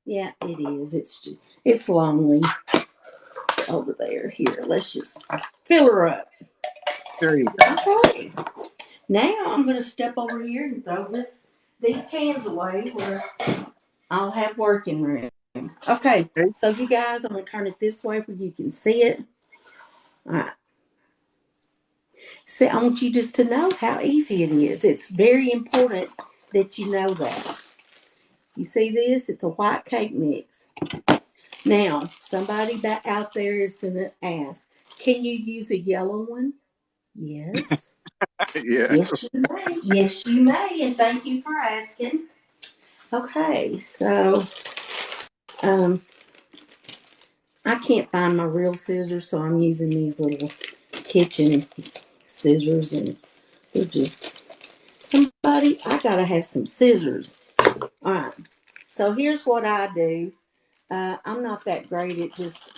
Yeah, it is. It's lonely over there. Here, let's just fill her up. There you go. Okay. Now I'm going to step over here and throw these cans away where I'll have working room. Okay. Okay. So you guys, I'm going to turn it this way where you can see it. All right. See, I want you just to know how easy it is. It's very important that you know that. You see this? It's a white cake mix. Now, somebody back out there is going to ask, can you use a yellow one? Yes. Yeah. Yes, you may. Yes, you may. And thank you for asking. Okay, so um, I can't find my real scissors, so I'm using these little kitchen scissors, and they're just somebody. I gotta have some scissors. All right. So here's what I do. I'm not that great at just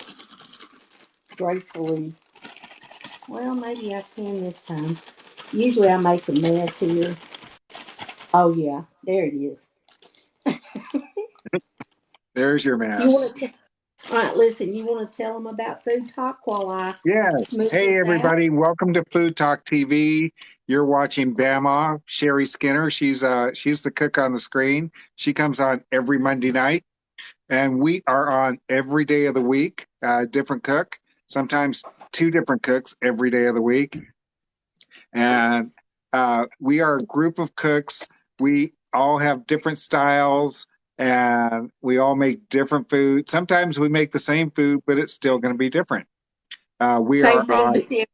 gracefully. Well, maybe I can this time. Usually I make a mess here. Oh yeah, there it is. There's your You mess. want to? All right, listen. You want to tell them about food talk while I Yes. smooth Hey, this out? everybody. Welcome to Food Talk TV. You're watching Bama, Sherry Skinner. She's the cook on the screen. She comes on every Monday night, and we are on every day of the week. Different cook, sometimes two different cooks every day of the week. And we are a group of cooks. We all have different styles, and we all make different food. Sometimes we make the same food, but it's still going to be different. We are Same thing, on but different.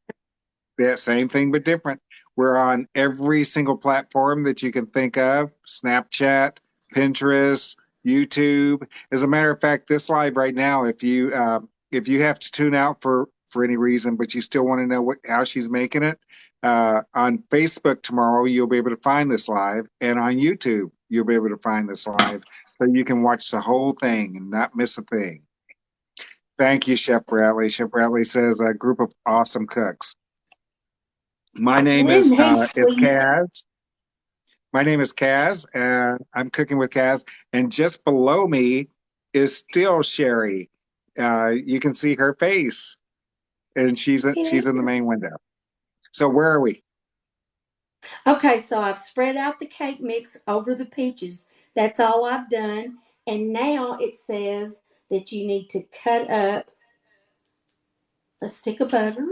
that same thing, but different. We're on every single platform that you can think of: Snapchat, Pinterest, YouTube. As a matter of fact, this live right now, if you have to tune out for any reason, but you still want to know how she's making it, on Facebook tomorrow you'll be able to find this live, and on YouTube you'll be able to find this live, so you can watch the whole thing and not miss a thing. Thank you, Chef Bradley. Chef Bradley says a group of awesome cooks. My name Isn't he is sweet? Kaz. My name is Kaz, and I'm cooking with Kaz. And just below me is still Sherry. You can see her face, and Yeah. she's in the main window. So where are we? Okay, so I've spread out the cake mix over the peaches. That's all I've done. And now it says that you need to cut up a stick of butter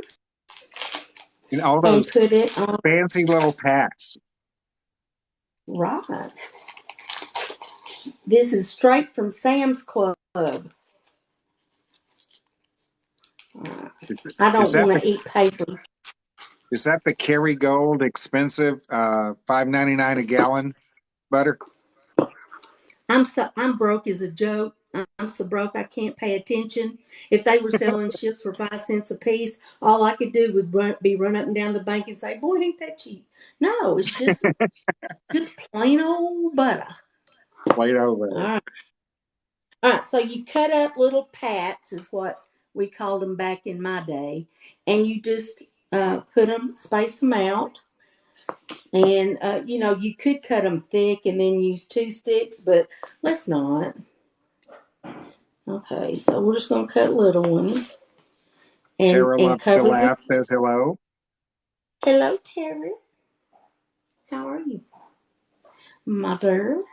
And all and those put it on. fancy little pats. Right. This is straight from Sam's Club. I Is don't that want the to eat paper. Kerrygold expensive $5.99 a gallon butter? I'm broke as a joke. I'm so broke I can't pay attention. If they were selling ships for 5 cents a piece, all I could do would be run up and down the bank and say, "Boy, ain't that cheap?" No, it's just plain old butter. Right All over. right, all right. So you cut up little pats, is what we called them back in my day, and you just put them, space them out, and you could cut them thick and then use two sticks, but let's not. Okay, so we're just gonna cut little ones Tara and loves to cover the. laugh, says hello. Hello, Terry. How are you, mother?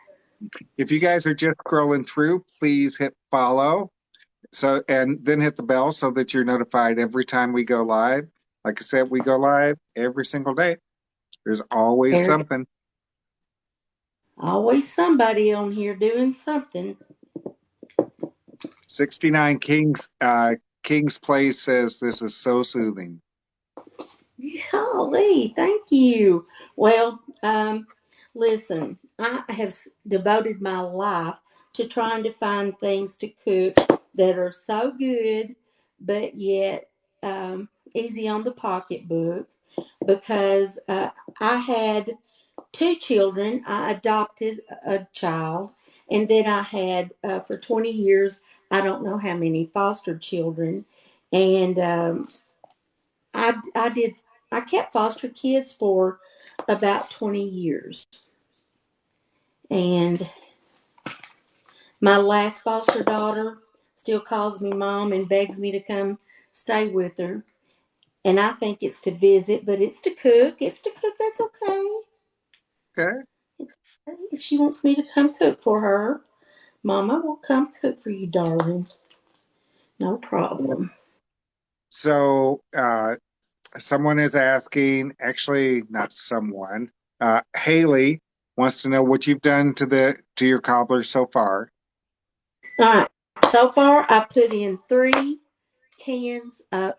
If you guys are just scrolling through, please hit follow. So, and then hit the bell so that you're notified every time we go live. Like I said, we go live every single day. There's always There, something. always somebody on here doing something. 69 King's Place says this is so soothing. Golly, thank you. Well, listen, I have devoted my life to trying to find things to cook that are so good, but yet easy on the pocketbook because I had two children. I adopted a child, and then I had for 20 years, I don't know how many foster children, and I did. I kept foster kids for about 20 years, and My last foster daughter still calls me mom and begs me to come stay with her. And I think it's to visit, but it's to cook. It's to cook. That's okay. Okay. If she wants me to come cook for her, Mama will come cook for you, darling. No problem. So, someone is asking, actually, not someone, Haley wants to know what you've done to your cobbler so far. All right. So far, I put in cans of,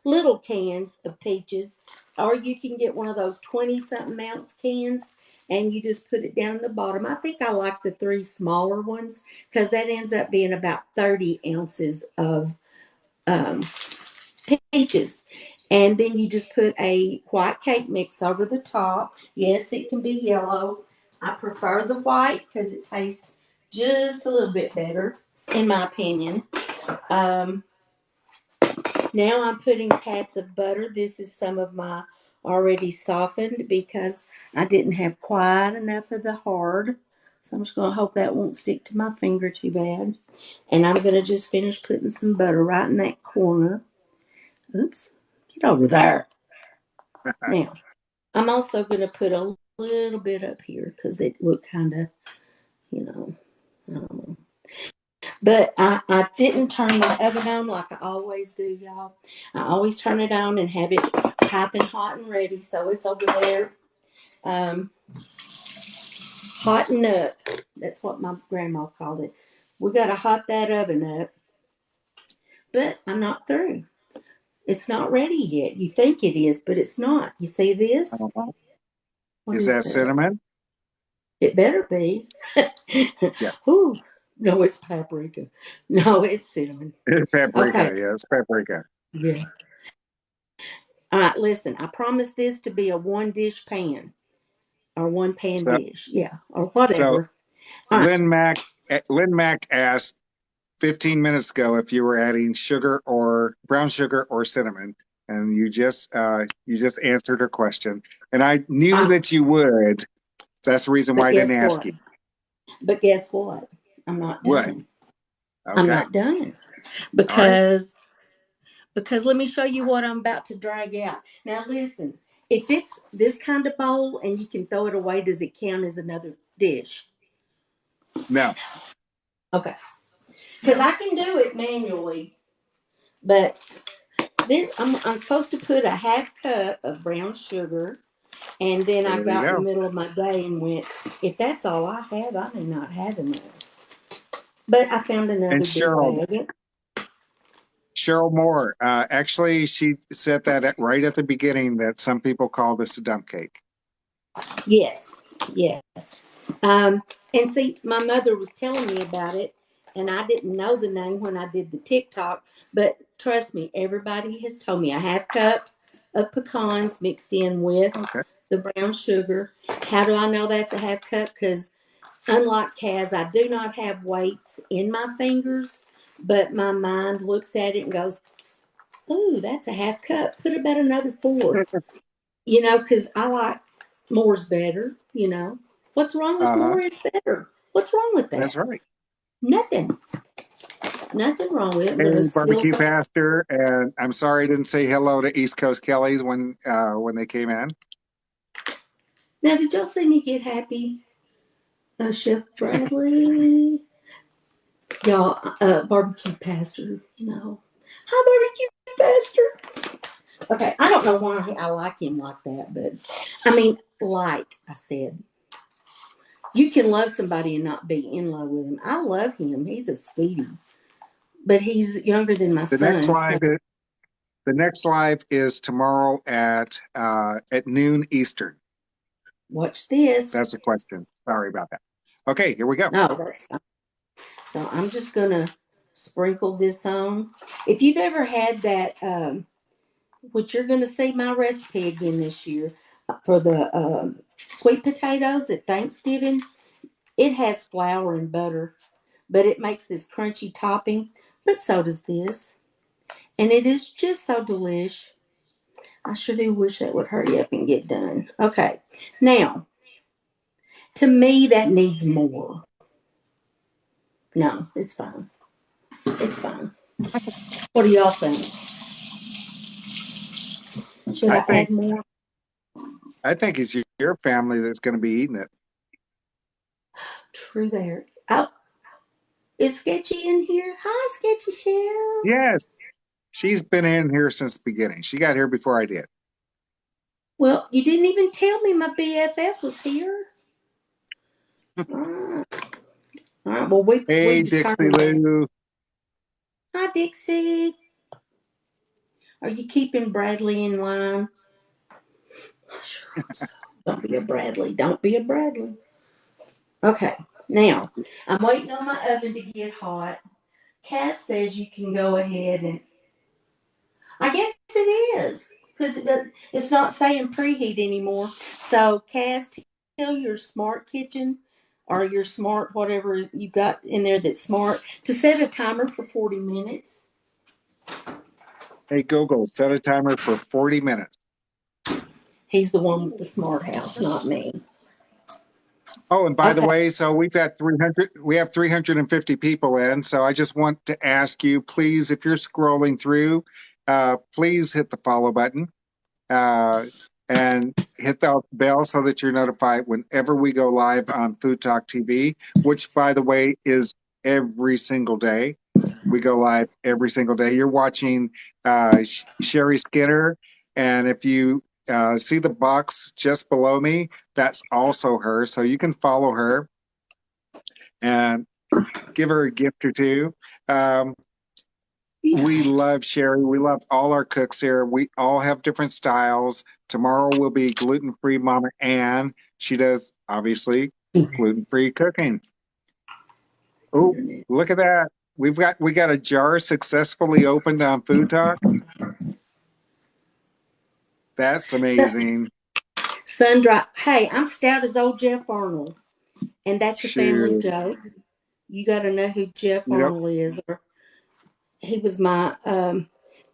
little cans of peaches, or you can get one of those 20 something ounce cans and you just put it down in the bottom. I think I like the three smaller ones because that ends up being about 30 ounces of um, peaches. And then you just put a white cake mix over the top. Yes, it can be yellow. I prefer the white because it tastes just a little bit better, in my opinion. Um, Now I'm putting pats of butter. This is some of my already softened because I didn't have quite enough of the hard. So I'm just going to hope that won't stick to my finger too bad. And I'm going to just finish putting some butter right in that corner. Oops, get over there. Now, I'm also going to put a little bit up here because it looked kind of, you know, I don't know. But I didn't turn my oven on like I always do, y'all. I always turn it on and have it piping hot and ready. So it's over there, um, hotting up. That's what my grandma called it. We got to hot that oven up. But I'm not through. It's not ready yet. You think it is, but it's not. You see this? Uh-huh. What Is is that that? cinnamon? It better be. Yeah. Ooh, no, it's paprika. No, it's cinnamon. It's paprika. Okay. Yeah, it's paprika. Yeah. All right, listen, I promise this to be a one dish pan or one pan So, dish. Yeah, or so whatever. All right. Lynn Mack asked 15 minutes ago if you were adding sugar or brown sugar or cinnamon, and you just answered her question, and I knew Ah, that you would. That's the reason why but I didn't guess ask what? you. But guess what? I'm not What? done. I'm Okay. not done All right. because let me show you what I'm about to drag out. Now listen, if it's this kind of bowl and you can throw it away, does it count as another dish? No. Okay. Because I can do it manually, but this I'm supposed to put a half cup of brown sugar. And then I There we got in the go. middle of my day and went, if that's all I have, I may not have enough. But I found And another big Cheryl, bag. Cheryl Moore, actually, she said that right at the beginning that some people call this a dump cake. Yes, yes. Um, and see, my mother was telling me about it, and I didn't know the name when I did the TikTok. But trust me, everybody has told me a half cup of pecans mixed in with Okay. the brown sugar. How do I know that's a half cup? Because unlike Kaz, I do not have weights in my fingers, but my mind looks at it and goes, "Ooh, that's a half cup. Put about another fourth." Because I like more's better. What's wrong with Uh-huh. more is better? What's wrong with That's that? right. Nothing. Nothing wrong with it, Hey, but a still. barbecue pastor, and I'm sorry I didn't say hello to East Coast Kellys when they came in. Now, did y'all see me get happy, Chef Bradley? Y'all, barbecue pastor. No. Hi, barbecue pastor. Okay, I don't know why I like him like that, but I mean, like I said, you can love somebody and not be in love with him. I love him. He's a sweetie, but he's younger than my The next son. So live is the next live is tomorrow at noon Eastern. watch this. That's the question. Sorry about that. Okay, here we go. No, that's fine. So I'm just gonna sprinkle this on. If you've ever had that, which you're gonna see my recipe again this year for the sweet potatoes at Thanksgiving, it has flour and butter, but it makes this crunchy topping. But so does this. And it is just so delish. I sure do wish that would hurry up and get done. Okay. Now, to me, that needs more. No, it's fine. It's fine. What do y'all think? Should I I add think more? I think it's your family that's going to be eating it. True there. Oh, is Sketchy in here? Hi, Sketchy Shell. Yes, she's been in here since the beginning. She got here before I did. Well, you didn't even tell me my BFF was here. All right. All right. Well, Hey, we've Dixie determined that. Lou. Hi, Dixie. Are you keeping Bradley in line? I sure hope so. Don't be a Bradley. Don't be a Bradley. Okay. Now, I'm waiting on my oven to get hot. Cass says you can go ahead and I guess it is because it's not saying preheat anymore. So, Cass, tell your smart kitchen or your smart whatever you got in there that's smart to set a timer for 40 minutes. Hey, Google, set a timer for 40 minutes. He's the one with the smart house, not me. Oh, and by the Okay. way, so we have 350 people in. So I just want to ask you, please, if you're scrolling through, please hit the follow button uh, and hit the bell so that you're notified whenever we go live on Food Talk TV, which, by the way, is every single day. We go live every single day. You're watching Sherry Skinner, and if you see the box just below me, that's also her. So you can follow her and give her a gift or two. Um, we Yeah. love Sherry. We love all our cooks here. We all have different styles. Tomorrow will be gluten free Mama Ann. She does obviously gluten free cooking. Oh, Internet. look at that. We got a jar successfully opened on Food Talk. That's amazing. Sun dry. Hey, I'm stout as old Jeff Arnold, and that's a family Shoot. joke. You got to know who Jeff Yep. Arnold is. Or he was my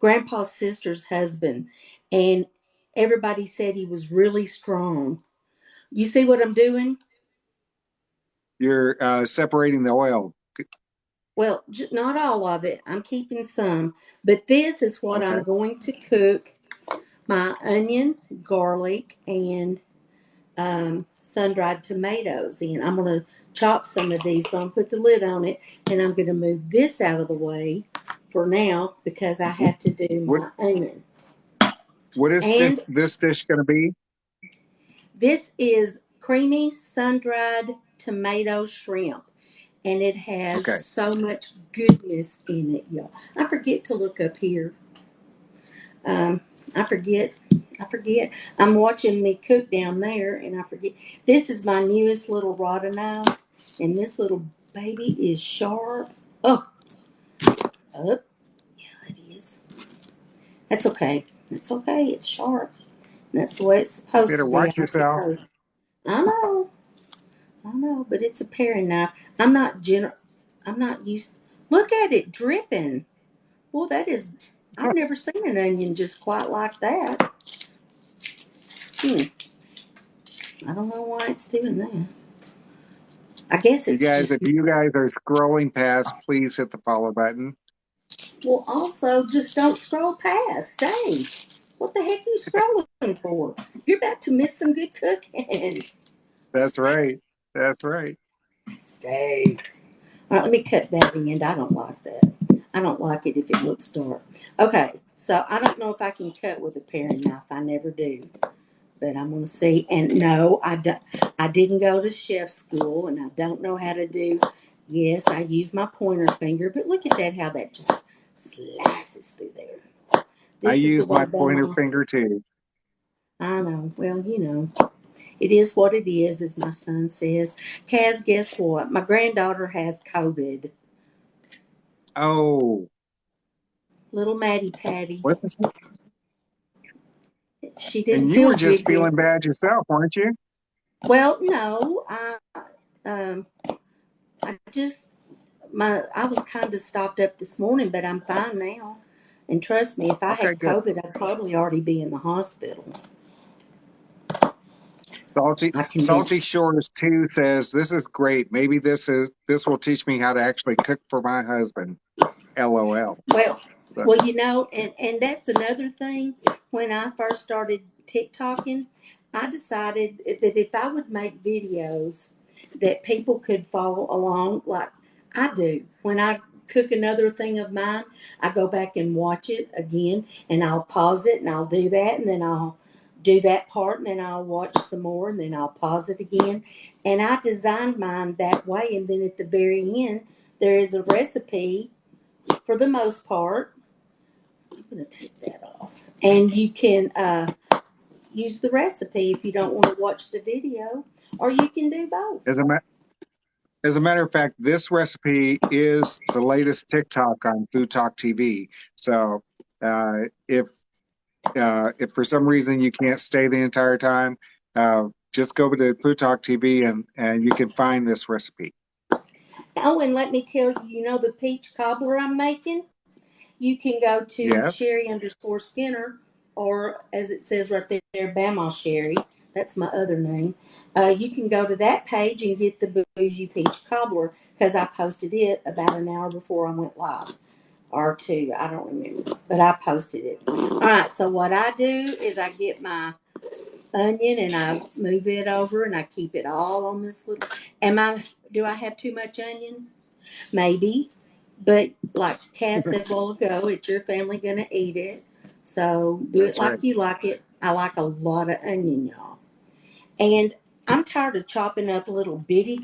grandpa's sister's husband, and everybody said he was really strong. You see what I'm doing? You're separating the oil. Well, not all of it. I'm keeping some, but this is what Okay. I'm going to cook: my onion, garlic, and sun-dried tomatoes in. I'm going to chop some of these. So I'm put the lid on it, and I'm going to move this out of the way for now because I have to do What my onion. what is And this dish going to be? this is creamy sun-dried tomato shrimp, and it has Okay. so much goodness in it, y'all. I forget to look up here. Um, I forget. I forget. I'm watching me cook down there, and I forget. This is my newest little rotting knife, and this little baby is sharp. Oh, up. Yeah, it is. That's okay. That's okay. It's sharp. That's the way it's supposed Better to be, watch I yourself. suppose. I know. I know, but it's a paring knife. I'm not I'm not used. Look at it dripping. Well, that is. I've never seen an onion just quite like that. Hmm. I don't know why it's doing that. I guess You it's guys, just. if you guys are scrolling past, please hit the follow button. Well, also, just don't scroll past. Stay. What the heck are you scrolling for? You're about to miss some good cooking. That's right. That's right. Stay. All right, let me cut that end. I don't like that. I don't like it if it looks dark. Okay, so I don't know if I can cut with a paring knife. I never do. But I'm going to see. And no, I didn't go to chef school, and I don't know how to do. Yes, I use my pointer finger, but look at that, how that just slices through there. I This is the use way my pointer Grandma. finger too. I know. Well, it is what it is, as my son says. Kaz, guess what? My granddaughter has COVID. Oh, Little Maddie Patty. what's this? She And didn't you feel were just good feeling yesterday. bad yourself, weren't you? Well, no, um, I just I was kind of stopped up this morning, but I'm fine now. And trust me, if I Okay, had good. COVID, I'd probably already be in the hospital. Salty I can do. Salty Shores 2 says this is great. Maybe this will teach me how to actually cook for my husband. LOL. Well, So, well, and that's another thing. When I first started TikToking, I decided that if I would make videos that people could follow along, like I do when I cook another thing of mine, I go back and watch it again, and I'll pause it, and I'll do that, and then I'll do that part, and then I'll watch some more, and then I'll pause it again, and I designed mine that way, and then at the very end, there is a recipe for the most part. I'm going to take that off. And you can use the recipe if you don't want to watch the video, or you can do both. as a ma- as a matter of fact, this recipe is the latest TikTok on Food Talk TV. So, uh, if for some reason you can't stay the entire time, just go to Food Talk TV and you can find this recipe. Oh, and let me tell you, the peach cobbler I'm making? You can go to Yes. Sherry underscore Skinner, or as it says right there, Bama Sherry. That's my other name. You can go to that page and get the bougie peach cobbler because I posted it about an hour before I went live. Or two, I don't remember, but I posted it. All right, so what I do is I get my onion and I move it over and I keep it all on this little. Do I have too much onion? Maybe, but like Cass said a while ago, it's your family gonna eat it, so do it That's right. like you like it. I like a lot of onion, y'all, and I'm tired of chopping up little bitty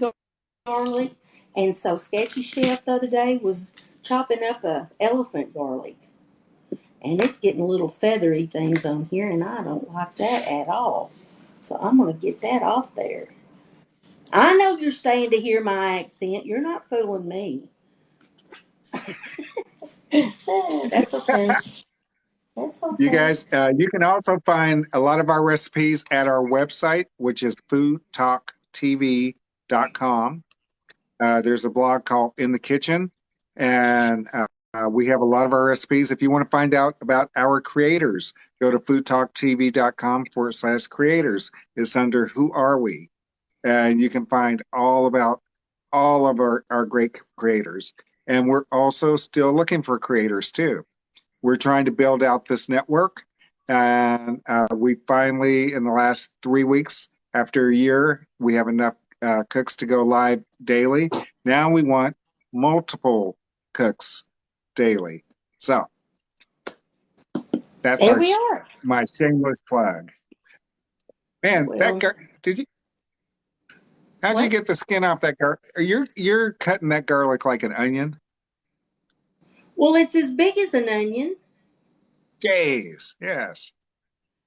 garlic. And so Sketchy Chef the other day was chopping up a elephant garlic, and it's getting little feathery things on here, and I don't like that at all. So I'm gonna get that off there. I know you're staying to hear my accent. You're not fooling me. That's okay. That's You okay. guys, you can also find a lot of our recipes at our website, which is foodtalktv.com. There's a blog called In the Kitchen, and we have a lot of our recipes. If you want to find out about our creators, go to foodtalktv.com/creators. It's under Who Are We? And you can find all about all of our great creators. And we're also still looking for creators too. We're trying to build out this network. And we finally, in the last 3 weeks, after a year, we have enough cooks to go live daily. Now we want multiple cooks daily. So that's There our we are. my shameless plug. Man, that Well, gar did you how'd you what? get the skin off that gar you're cutting that garlic like an onion? Well, it's as big as an onion. Jeez, yes.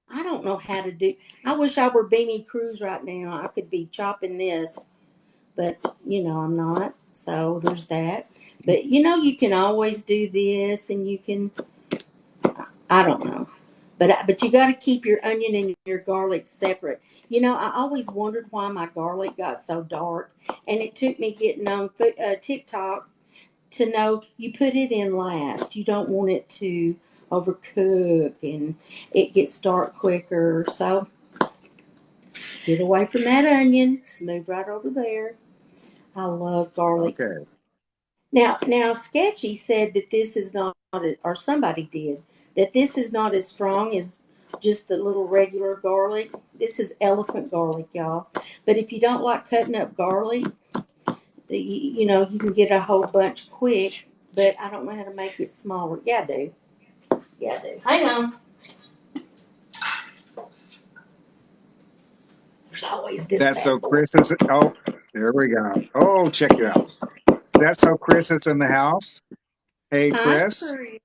I don't know how to do. I wish I were Beamy Cruz right now. I could be chopping this, but I'm not. So there's that. But you can always do this, and you can. I don't know. But you got to keep your onion and your garlic separate. I always wondered why my garlic got so dark, and it took me getting on TikTok to know you put it in last. You don't want it to overcook and it gets dark quicker. So get away from that onion. Just move right over there. I love garlic. Okay. Now, Sketchy said that this is not, or somebody did, that this is not as strong as just the little regular garlic. This is elephant garlic, y'all. But if you don't like cutting up garlic, you can get a whole bunch quick. But I don't know how to make it smaller. Yeah, I do. Yeah, I do. Hang on. There's always this That's so bad boy. Chris is oh, there we go. Oh, check it out. That's so Chris is in the house. Hey Hi, Chris. Chris.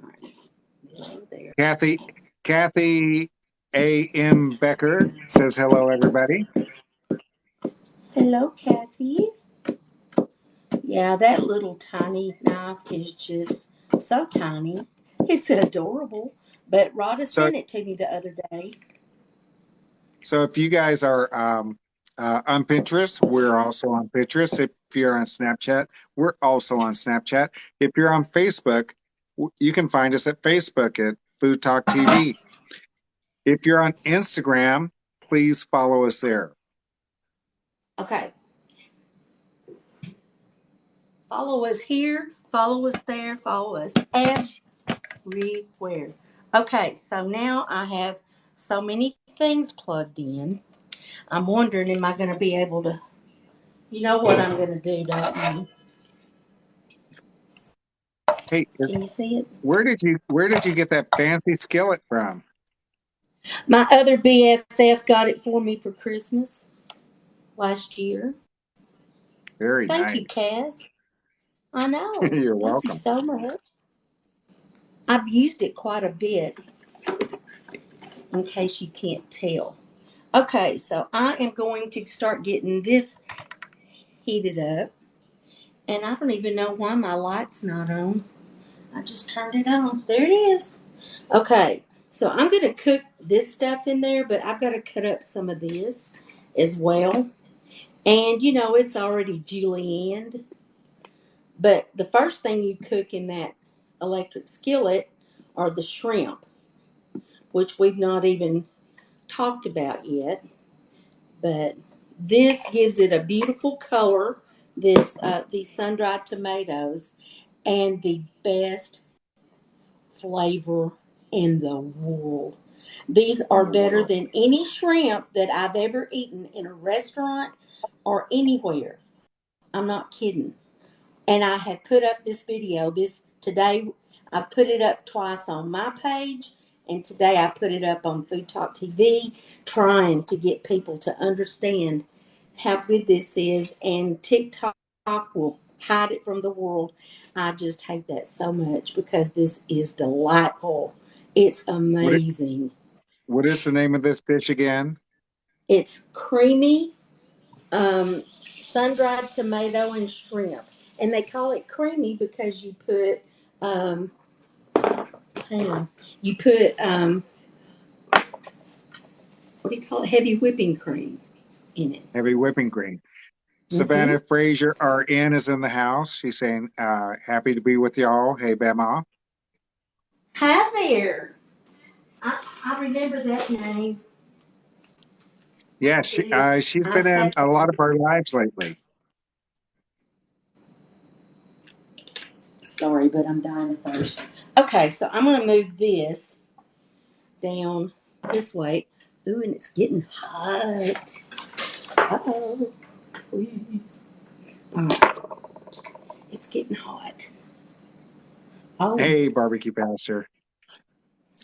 All right, over there. Kathy A.M. Becker says hello, everybody. Hello, Kathy. Yeah, that little tiny knife is just so tiny. It's adorable. But Rhoda So sent it to me the other day. so if you guys are on Pinterest, we're also on Pinterest. If you're on Snapchat, we're also on Snapchat. If you're on Facebook, you can find us at Facebook at Food Talk TV. If you're on Instagram, please follow us there. Okay. Follow us here, follow us there, follow us everywhere. Okay, so now I have so many things plugged in. I'm wondering, am I going to be able to? You know what I'm going to do, don't you? Hey, Can you see it? where did you get that fancy skillet from? My other BFF got it for me for Christmas last year. Very Thank you, nice. Kaz. I know. You're Thank you welcome. so much. I've used it quite a bit, in case you can't tell. Okay, so I am going to start getting this heated up. And I don't even know why my light's not on. I just turned it on. There it is. Okay, so I'm going to cook this stuff in there, but I've got to cut up some of this as well. And you know, it's already julienned. But the first thing you cook in that electric skillet are the shrimp, which we've not even talked about yet. But this gives it a beautiful color. These sun dried tomatoes and the best flavor in the world. These In are the better world. than any shrimp that I've ever eaten in a restaurant or anywhere. I'm not kidding. And I have put up this video this today. I put it up twice on my page, and today I put it up on Food Talk TV, trying to get people to understand how good this is. And TikTok will hide it from the world. I just hate that so much because this is delightful. It's What is, amazing. what is the name of this dish again? It's creamy, sun dried tomato and shrimp. And they call it creamy because you put, um, hang on, you put, what do you call it? Heavy whipping cream in it. Heavy whipping cream. Mm-hmm. Savannah Frazier, RN, is in the house. She's saying, happy to be with y'all. Hey, Bama. Hi there. I remember that name. Yeah, I did. she's I been in sat a there. lot of our lives lately. Sorry, but I'm dying of thirst. Okay, so I'm going to move this down this way. Ooh, and it's getting hot. Oh, please. All right, it's getting hot. Oh, Hey, barbecue pastor.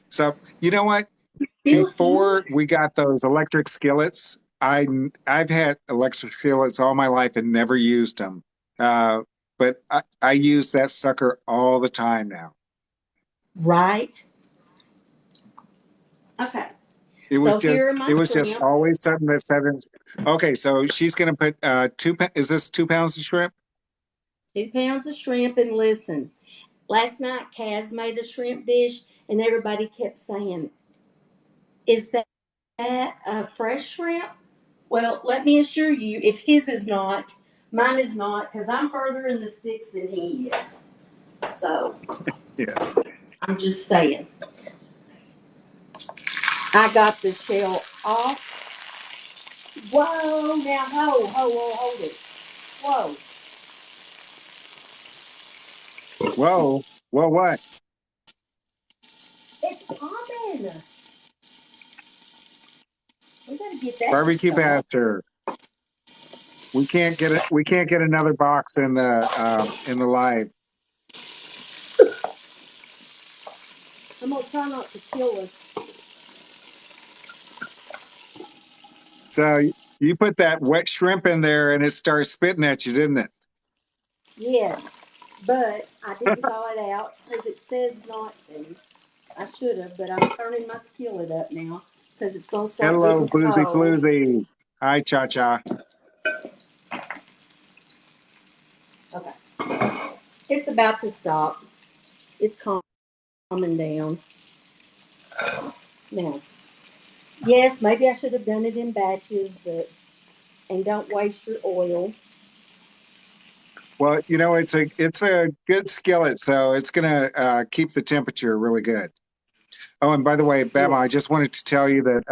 So, you know what? still here? Before we got those electric skillets, I've had electric skillets all my life and never used them. Uh, but I use that sucker all the time now. Right. Okay. It was So just here are it my was just shrimp. always something that said, okay, so she's gonna put is this 2 pounds of shrimp? 2 pounds of shrimp. And listen, last night Kaz made a shrimp dish, and everybody kept saying, "Is that a fresh shrimp?" Well, let me assure you, if his is not, mine is not, because I'm further in the sticks than he is. So Yes. I'm just saying. I got the shell off. Whoa, now hold it. Whoa, Whoa, whoa, what? it's popping. We gotta get that to Barbecue stop. pastor. We can't get it. We can't get another box in the live. I'm gonna try not to kill us. So you put that wet shrimp in there and it starts spitting at you, didn't it? Yes, but I didn't thaw it out because it says not to. I should have, but I'm turning my skillet up now because it's gonna start Hello, getting boozy cold. floozy. Hi, cha cha. Okay, it's about to stop. It's calming down now. Yes, maybe I should have done it in batches, but and don't waste your oil. Well, it's a good skillet, so it's gonna keep the temperature really good. Oh, and by the way, Bama, Yeah. I just wanted to tell you that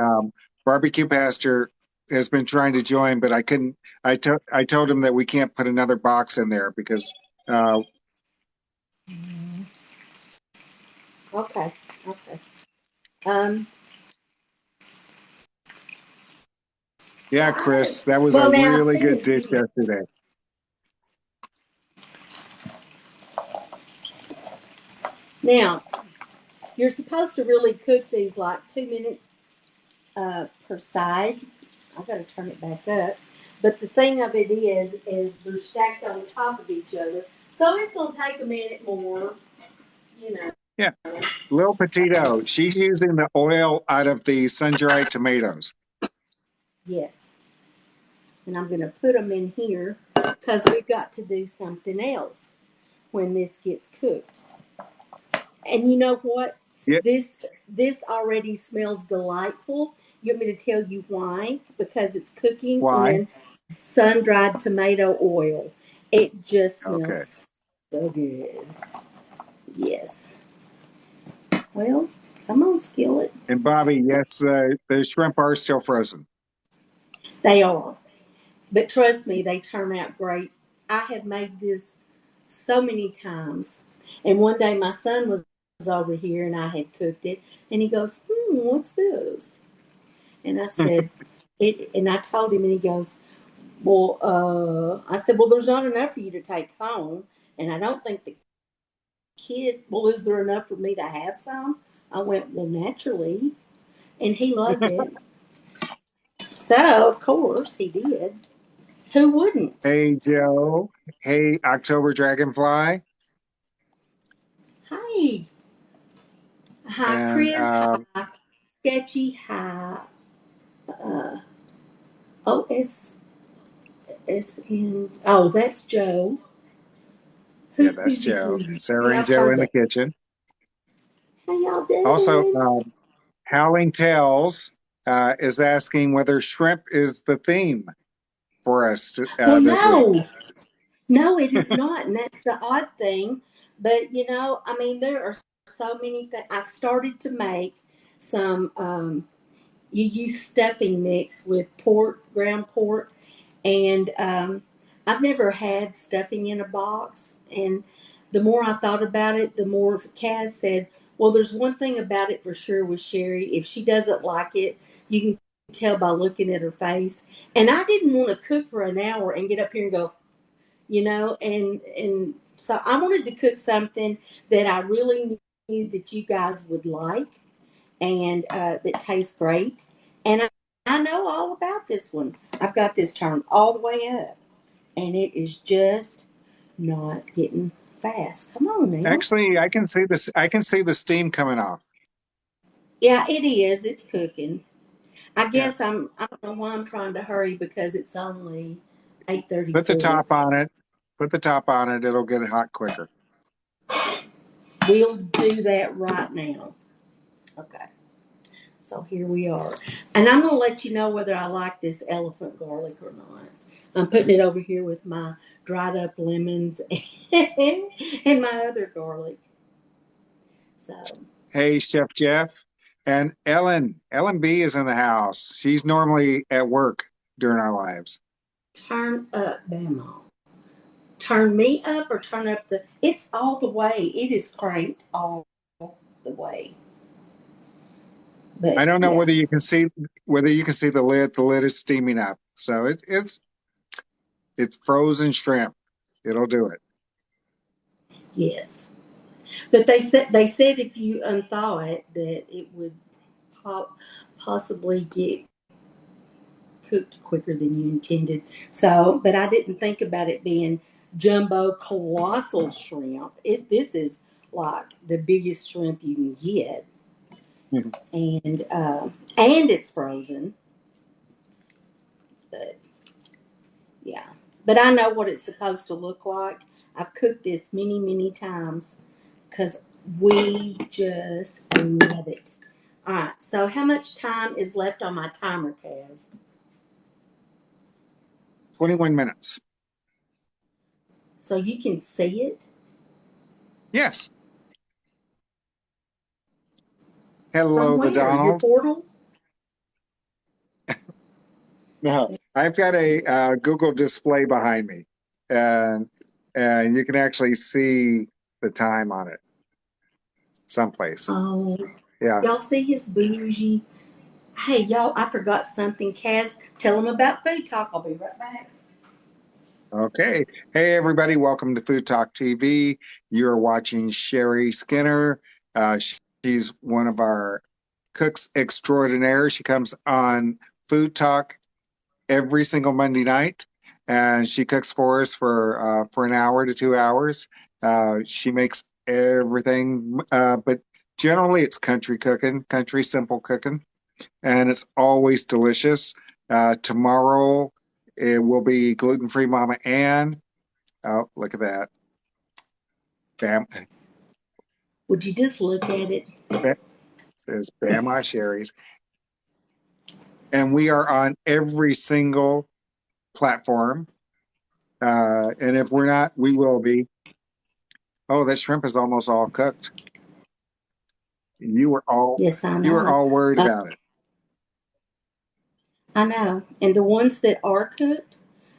Barbecue Pastor has been trying to join, but I couldn't. I told him that we can't put another box in there because, uh, Okay. Okay. Um. yeah, Chris, Yes. that was a Well, now really see good this dish video. yesterday. Now you're supposed to really cook these like 2 minutes per side. I got to turn it back up. But the thing of it is they're stacked on top of each other, so it's gonna take a minute more. You know. Yeah, Lil Petito, she's using the oil out of the sun-dried tomatoes. Yes. And I'm gonna put them in here because we've got to do something else when this gets cooked. And you know what? Yeah, This this already smells delightful. You want me to tell you why? Because it's cooking why? in sun-dried tomato oil. It just Okay. smells so good. Yes. Well, come on, skillet. And Bobby, yes, the shrimp are still frozen. They are. But trust me, they turn out great. I have made this so many times. And one day my son was over here and I had cooked it. And he goes, what's this? And I said, it, and I told him, and he goes, well, I said, well, there's not enough for you to take home. And I don't think the kids, well, is there enough for me to have some? I went, well, naturally. And he loved it. So, of course, he did. Who wouldn't? Hey, Joe. Hey, October Dragonfly. Hi. Hi, And Chris. Hi, Sketchy. Hi. Uh, OSSN. Oh, that's Joe. yeah, Who's that's busy Joe. fleasy? Sarah and I've Joe heard in the that. kitchen. How y'all Also, doing? Howling Tales is asking whether shrimp is the theme for us Well, this week. no, it is not, and that's the odd thing. But I mean, there are so many things. I started to make some. You use stuffing mix with pork, ground pork, and I've never had stuffing in a box. And the more I thought about it, the more Kaz said, "Well, there's one thing about it for sure with Sherry. If she doesn't like it, you can tell by looking at her face." And I didn't want to cook for an hour and get up here and go, and so I wanted to cook something that I really knew that you guys would like and that tastes great. And I know all about this one. I've got this turned all the way up, and it is just not getting fast. Come on now. Actually, I can see this. I can see the steam coming off. Yeah, it is. It's cooking. I Yeah. guess I don't know why I'm trying to hurry because it's only eight thirty Put the four. top on it. Put the top on it. It'll get hot quicker. We'll do that right now. Okay. So here we are. And I'm going to let you know whether I like this elephant garlic or not. I'm putting it over here with my dried up lemons and my other garlic. So Hey, Chef Jeff. And Ellen. Ellen B is in the house. She's normally at work during our lives. turn up, Bama. Turn me up or turn up the. It's all the way. It is cranked all the way. I But don't know yeah, whether you can see the lid. The lid is steaming up. So it's frozen shrimp. It'll do it. yes. But they said if you unthaw it that it would po- possibly get cooked quicker than you intended. So, but I didn't think about it being jumbo colossal shrimp. This is like the biggest shrimp you can get, and it's frozen. But yeah, but I know what it's supposed to look like. I've cooked this many many times because we just love it. All right, so how much time is left on my timer, Kaz? 21 minutes. So you can see it. Yes. From Hello, the where? Your Donald. portal? No, I've got a Google display behind me, and and you can actually see the time on it someplace. Oh, Yeah. y'all see his bougie? Hey, y'all, I forgot something. Kaz, tell them about Food Talk. I'll be right back. Okay. Hey, everybody. Welcome to Food Talk TV. You're watching Sherry Skinner. She's one of our cooks extraordinaire. She comes on Food Talk every single Monday night, and she cooks for us for an hour to 2 hours. She makes everything, but generally it's country cooking, country simple cooking, and it's always delicious. Tomorrow it will be gluten free Mama Ann. Oh, look at that! Bam, Would you just look at it? bam says Bama Sherry's, and we are on every single platform. And if we're not, we will be. Oh, that shrimp is almost all cooked. You were all Yes, I you were know. all worried Uh, about it. I know. And the ones that are cooked,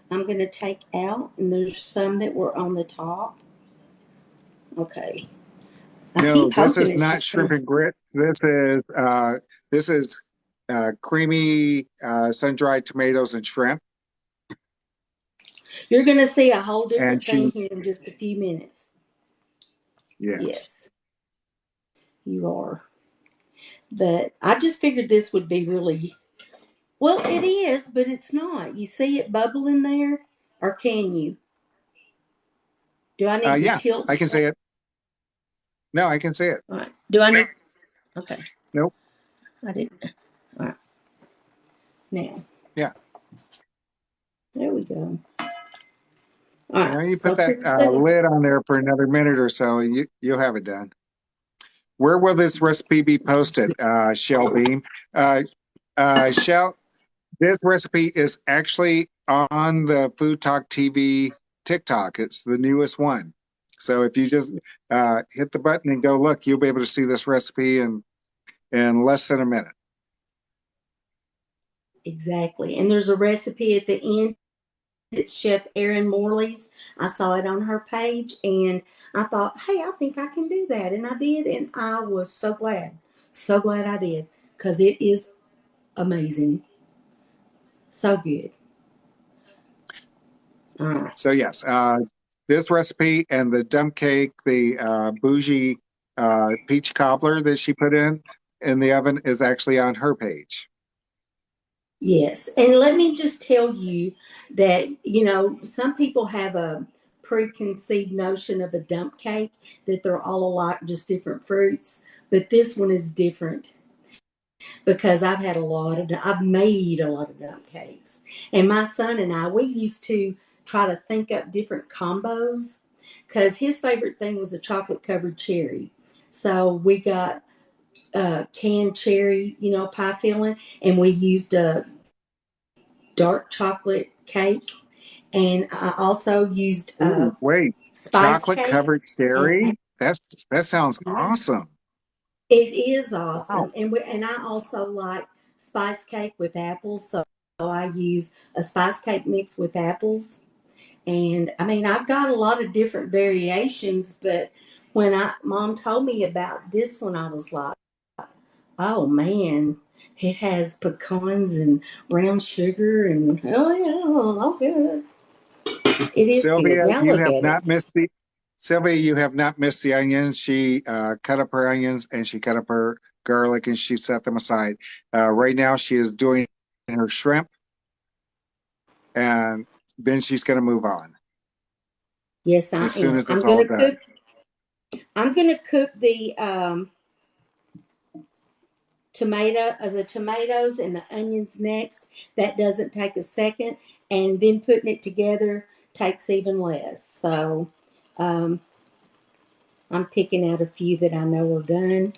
I'm going to take out, and there's some that were on the top. Okay. I No, keep this hoping is it's not just shrimp going to. and grits. This is creamy sun dried tomatoes and shrimp. You're going to see a whole And different thing she, here in just a few minutes. yes, Yes, you are. But I just figured this would be really. Well, it is, but it's not. You see it bubbling there? Or can you? Do I need to yeah, tilt? I can say it. No, I can say it. All right. Do I need? Okay. Nope. I didn't. All right. Now, Yeah. there we go. All right. Now you So put that pretty soon. lid on there for another minute or so, and you'll have it done. Where will this recipe be posted, Shell Beam? Uh, Shell, this recipe is actually on the Food Talk TV TikTok. It's the newest one. So if you just hit the button and go look, you'll be able to see this recipe in less than a minute. Exactly. And there's a recipe at the end. It's Chef Erin Morley's. I saw it on her page and I thought, hey, I think I can do that. And I did. And I was so glad. So glad I did because it is amazing. So good. All right. So yes, this recipe and the dump cake, the bougie peach cobbler that she put in the oven is actually on her page. Yes. And let me just tell you that, some people have a preconceived notion of a dump cake, that they're all alike, just different fruits. But this one is different because I've made a lot of dump cakes. And my son and I, we used to try to think up different combos because his favorite thing was a chocolate covered cherry. So we got canned cherry, pie filling, and we used a dark chocolate cake. And I also used Ooh, wait, spice chocolate cake. covered And cherry? That sounds yeah, awesome. it is Wow. awesome. And I also like spice cake with apples. So I use a spice cake mix with apples. And I mean, I've got a lot of different variations, but when mom told me about this one, I was like, oh man, it has pecans and brown sugar and oh yeah, oh good. It is good. Sylvia, Now you look have at it. not missed the Sylvia, you have not missed the onions. She cut up her onions and she cut up her garlic and she set them aside. Right now, she is doing her shrimp and then she's going to move on Yes, I as soon am. as it's all done. I'm gonna cook the the tomatoes and the onions next. That doesn't take a second, and then putting it together takes even less. So um, I'm picking out a few that I know are done,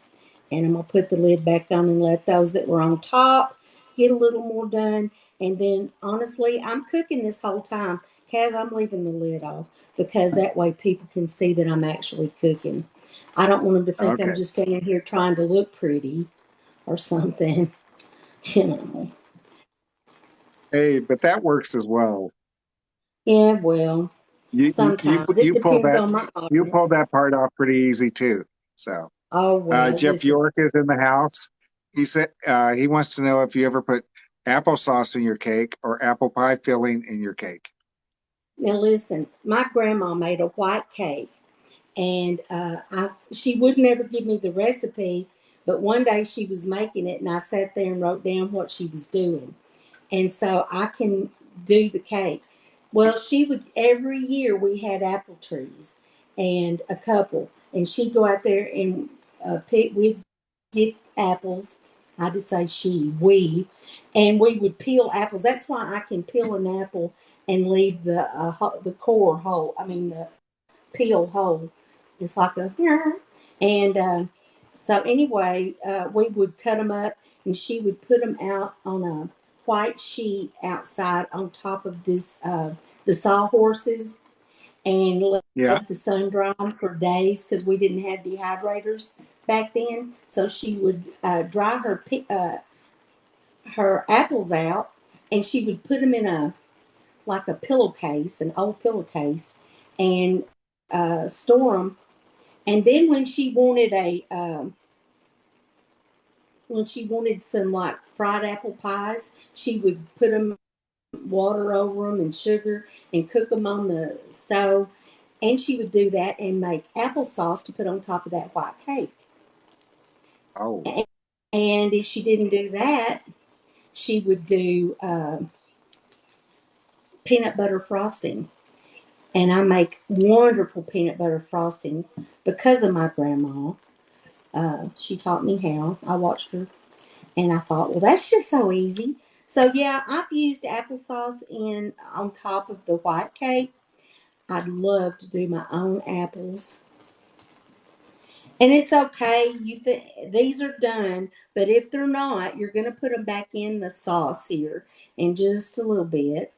and I'm gonna put the lid back on and let those that were on top get a little more done. And then honestly, I'm cooking this whole time. Kaz, I'm leaving the lid off because that way people can see that I'm actually cooking. I don't want them to think I'm Okay. just standing here trying to look pretty. or something, you know. Hey, but that works as well. Yeah, well, sometimes it You pull depends that on my you pull audience. that part off pretty easy too. So Oh well, Jeff listen. York is in the house. He said he wants to know if you ever put applesauce in your cake or apple pie filling in your cake. Now listen. My grandma made a white cake, and she would never give me the recipe. But one day she was making it, and I sat there and wrote down what she was doing, and so I can do the cake. Well, she would every year we had apple trees and a couple, and she'd go out there and pick. We'd get apples. I did say we, and we would peel apples. That's why I can peel an apple and leave the core whole. I mean the peel whole. It's like a and so anyway, we would cut them up, and she would put them out on a white sheet outside on top of this the sawhorses, and Yeah. let the sun dry them for days because we didn't have dehydrators back then. So she would dry her apples out, and she would put them in a like a pillowcase, an old pillowcase, and store them. And then when she wanted some like fried apple pies, she would put them water over them and sugar and cook them on the stove. And she would do that and make applesauce to put on top of that white cake. Oh. And if she didn't do that, she would do peanut butter frosting. And I make wonderful peanut butter frosting because of my grandma. She taught me how. I watched her, and I thought, well, that's just so easy. So yeah, I've used applesauce in on top of the white cake. I'd love to do my own apples. And it's okay. You think these are done, but if they're not, you're going to put them back in the sauce here in just a little bit,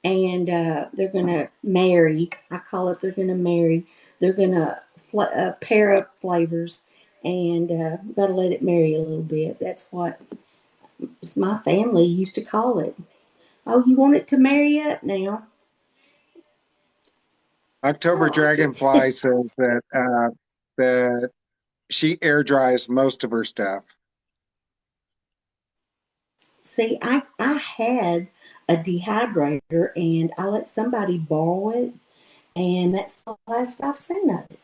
and they're going to marry. I call it. They're going to marry. They're going to pair up flavors, and got to let it marry a little bit. That's what my family used to call it. Oh, you want it to marry up now? I October like Dragonfly it. says that she air dries most of her stuff. See, I had a dehydrator, and I let somebody borrow it, and that's the last I've seen of it.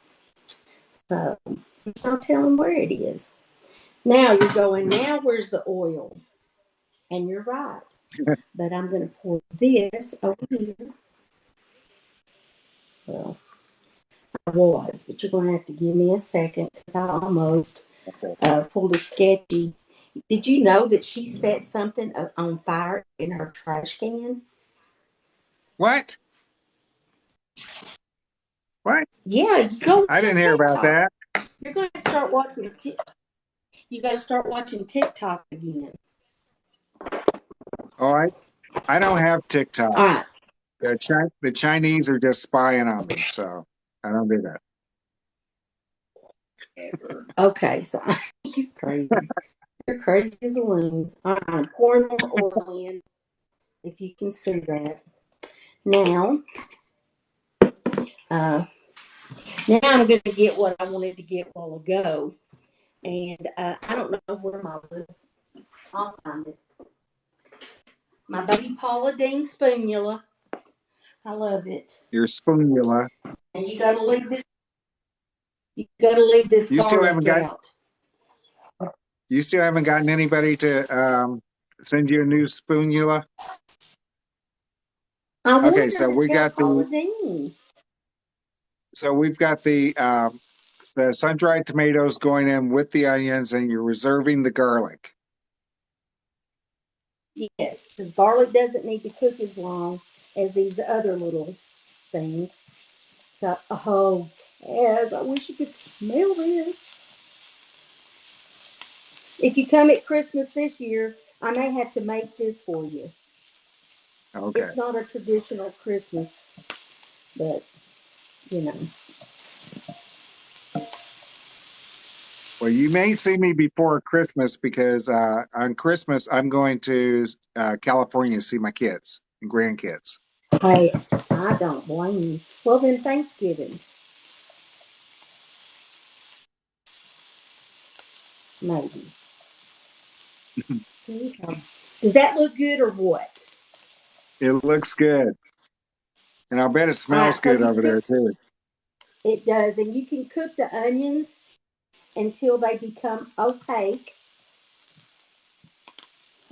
So there's no telling where it is. Now you're going, now where's the oil? And you're right. But I'm going to pour this over here. Well, I was, but you're going to have to give me a second because I almost Okay. pulled a sketchy. Did you know that she set something on fire in her trash can? What? What? Yeah, you go I on didn't hear about TikTok. that. You're going to start watching. You got to start watching TikTok again. Oh, I don't have All TikTok. right. The Chinese are just spying on me, so I don't do that. Okay, so you're crazy. You're crazy as a loon. All right, I'm pouring more oil in, if you can see that. Now, uh, now I'm going to get what I wanted to get a while ago, and I don't know where my little. I'll find it. My baby Paula Deen spoonula. I love it. Your spoonula. And you got to leave this. You got to leave this You still haven't garlic got. out. You still haven't gotten anybody to send you a new spoonula. I Okay, wanted her to tell Paula Deen. so we've got the sun dried tomatoes going in with the onions, and you're reserving the garlic. Yes, because garlic doesn't need to cook as long as these other little things. So, oh, yes, I wish you could smell this. If you come at Christmas this year, I may have to make this for you. Okay. It's not a traditional Christmas, but you know. Well, you may see me before Christmas because on Christmas I'm going to California to see my kids and grandkids. Hey, I don't blame you. Well, then Thanksgiving, maybe. Does that look good or what? It looks good, and I'll bet it All smells right, so good you over cook, there too. it does, and you can cook the onions until they become opaque.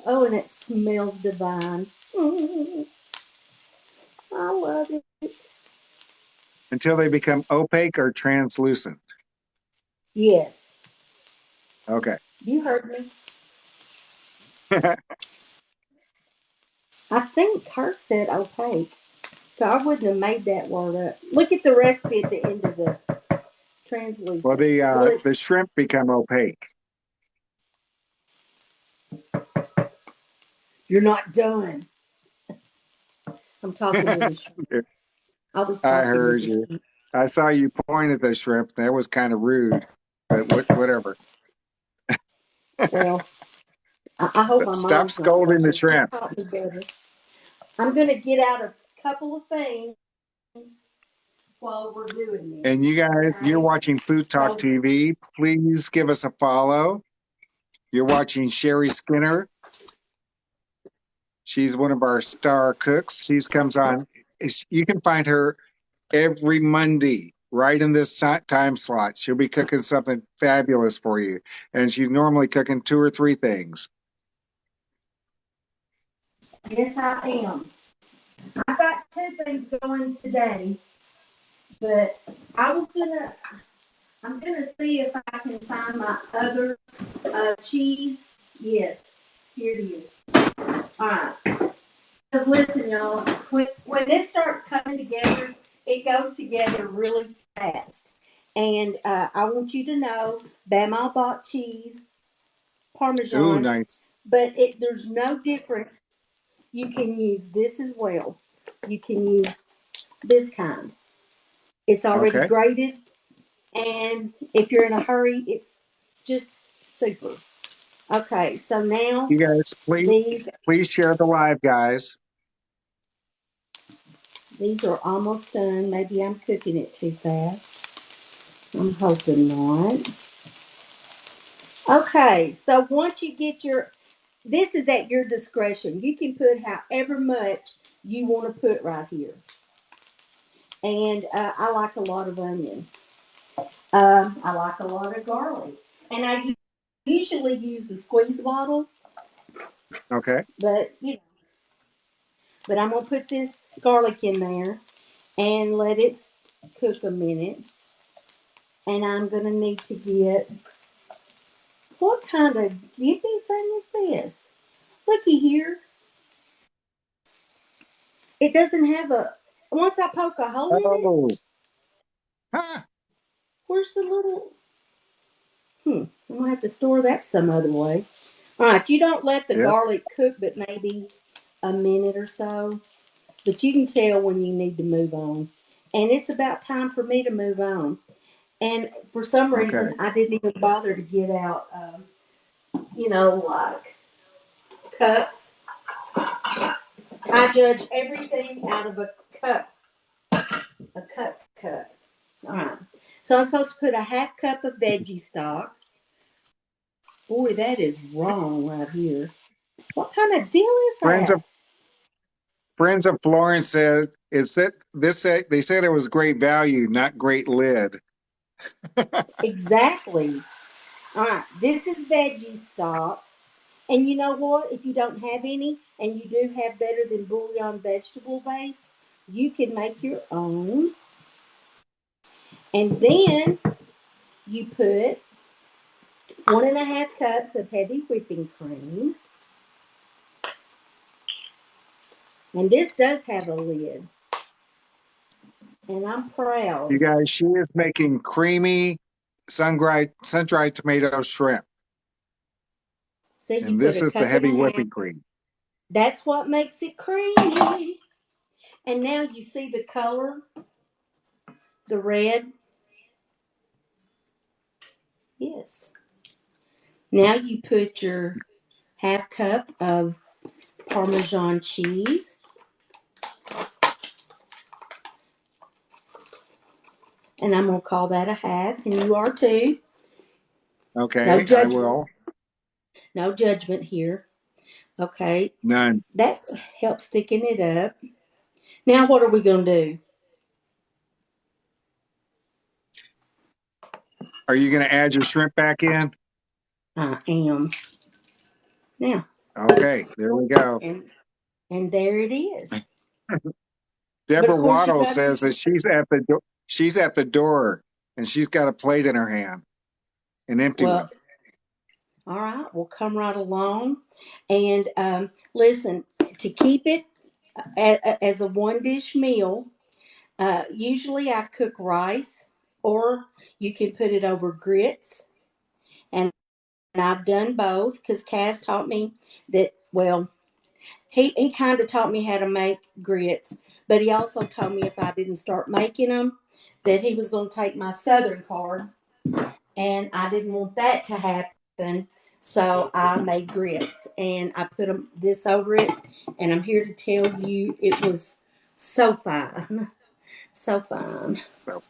Oh, and it smells divine. I love it. Until they become opaque or translucent. Yes, Okay. you heard me. I think hers said opaque. So I wouldn't have made that word up. Look at the recipe at the end of the Well, translucent. Well, it's, the shrimp become opaque. you're not done. I'm talking to the shrimp. I was I talking to heard the you. shrimp. I saw you point at the shrimp. That was kind of rude, but whatever. Well, I hope my Stop mom's not scolding the looking. She shrimp. taught me better. I'm going to get out a couple of things while we're doing this. And you guys, you're Okay? watching Food Talk So, TV. Please give us a follow. You're watching Sherry Skinner. She's one of our star cooks. She comes on. You can find her every Monday, right in this time slot. She'll be cooking something fabulous for you. And she's normally cooking two or three things. yes, I am. I've got two things going today, but I was gonna. I'm gonna see if I can find my other cheese. Yes, here it is. All right. Because listen, y'all, when this starts coming together, it goes together really fast. And I want you to know, Bama bought cheese, Ooh, Parmesan, nice. but there's no difference. You can use this as well. You can use this kind. It's already Okay. grated, and if you're in a hurry, it's just super. Okay, so now You guys, these please share the live, guys. these are almost done. Maybe I'm cooking it too fast. I'm hoping not. Okay, so once you get this is at your discretion. You can put however much you want to put right here. And I like a lot of onion. I like a lot of garlic. And I usually use the squeeze bottle, Okay. but but I'm gonna put this garlic in there and let it cook a minute. And I'm gonna need to get what kind of giving thing is this? Looky here. It doesn't have a. Once I poke a hole in it, Oh, huh. where's the little? I'm gonna have to store that some other way. All right, you don't let the Yep. garlic cook, but maybe a minute or so. But you can tell when you need to move on, and it's about time for me to move on. And for some Okay. reason, I didn't even bother to get out, like cups. I judge everything out of cup, a cup. All right. So I'm supposed to put a half cup of veggie stock. Boy, that is wrong right here. What kind of deal is Friends that? of Friends of Florence said they said it was great value, not great lid. Exactly. All right. This is veggie stock. And you know what? If you don't have any and you do have better than bouillon vegetable base, you can make your own. And then you put 1.5 cups of heavy whipping cream. And this does have a lid. And I'm You proud. guys, she is making creamy sun-dried tomato shrimp, See, you and put this a is the cup and heavy a half. whipping cream. That's what makes it creamy. And now you see the color, the red. Yes. Now you put your half cup of Parmesan cheese. And I'm going to call that a half, and you are too. No Okay, I judgment. will. No judgment here. Okay. None. That helps thicken it up. Now, what are we going to do? Are you going to add your shrimp back in? I am. Now, Okay, there we go. and there it is. But of Deborah course, you Waddle got says that to. she's at the she's at the door and she's got a plate in her hand, an empty Well, one. all right, we'll come right along. And listen, to keep it as a one dish meal, usually I cook rice, or you can put it over grits. And I've done both because Cass taught me that, well, he kind of taught me how to make grits, but he also told me if I didn't start making them, that he was going to take my Southern card, and I didn't want that to happen. So I made grits and I put this over it, and I'm here to tell you it was so fine, so fine. So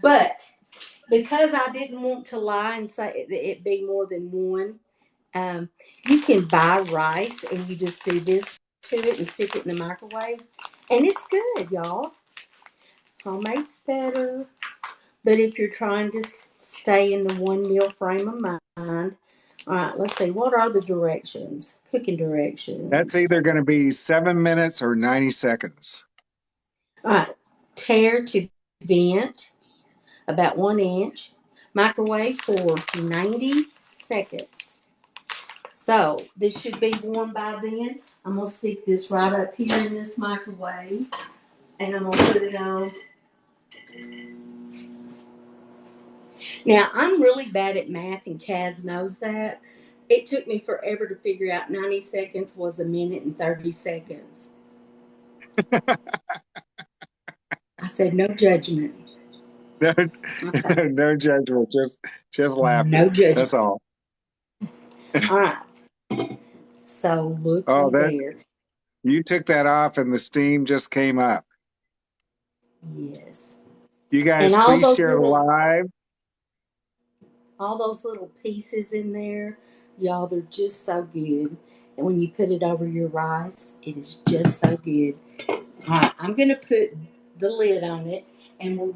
But because I didn't want to lie and say it be more than one, um, you can buy rice and you just do this to it and stick it in the microwave, and it's good, y'all. Homemade's better. But if you're trying to stay in the one meal frame of mind, all right, let's see. What are the directions? Cooking that's directions. either going to be 7 minutes or 90 seconds. All right. Tear to vent, about 1 inch. Microwave for 90 seconds. So this should be warm by then. I'm going to stick this right up here in this microwave, and I'm going to put it on. Now, I'm really bad at math, and Kaz knows that. It took me forever to figure out 90 seconds was a minute and 30 seconds. I said, no judgment. No, Okay. no judgment, just No laughter. That's judgment. all. All right. So, Oh, looky that there. you took that off and the steam just came up. Yes. You guys, And please share the live. all those little pieces in there, y'all, they're just so good. And when you put it over your rice, it is just so good. All right, I'm going to put the lid on it, and Okay.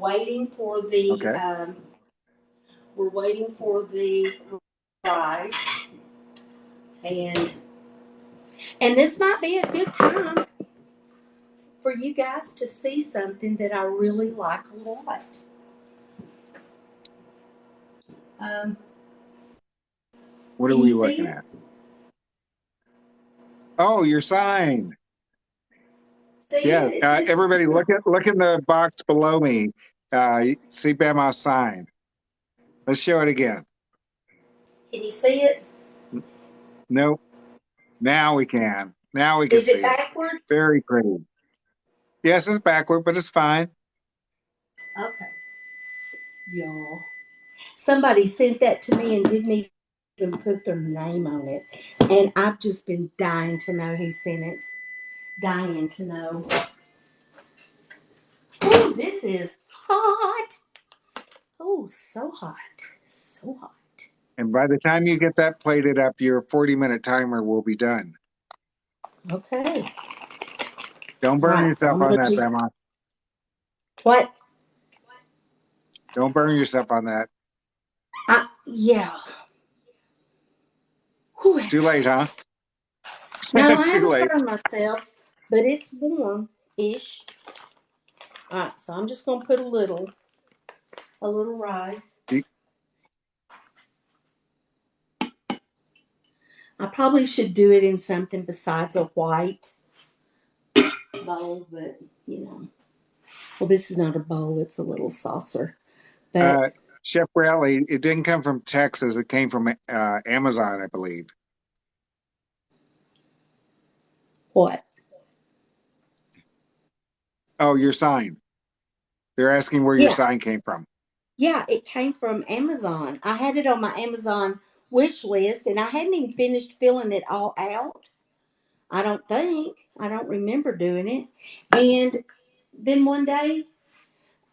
we're waiting for the rice, and this might be a good time for you guys to see something that I really like a lot. Um, What are can you we see looking it? at? Oh, your sign. See Yeah. it? It says, Everybody, look in the box below me. See Bama's sign. Let's show it again. can you see it? Nope. Now we can. Now we can Is it see it. backwards? Very pretty. Yes, it's backward, but it's fine. Okay, y'all. Somebody sent that to me and didn't even put their name on it. And I've just been dying to know who sent it. Dying to know. Oh, this is hot. Oh, so hot. So hot. And by the time you get that plated up, your 40-minute timer will be done. Okay. Don't All burn right, so yourself I'm on going to that, just. Bama. What? Don't burn yourself on that. Yeah. Whew, that's Too late, hot. huh? No, I Too haven't late. burned myself, but it's warm ish. All right, so I'm just going to put a little rice. I probably should do it in something besides a white bowl, but you know. Well, this is not a bowl, it's a little saucer. But Uh, Chef Bradley, it didn't come from Texas. It came from Amazon, I believe. what? Oh, your sign. They're asking where your Yeah, sign came from. yeah, it came from Amazon. I had it on my Amazon wish list, and I hadn't even finished filling it all out. I don't think. I don't remember doing it. And then one day,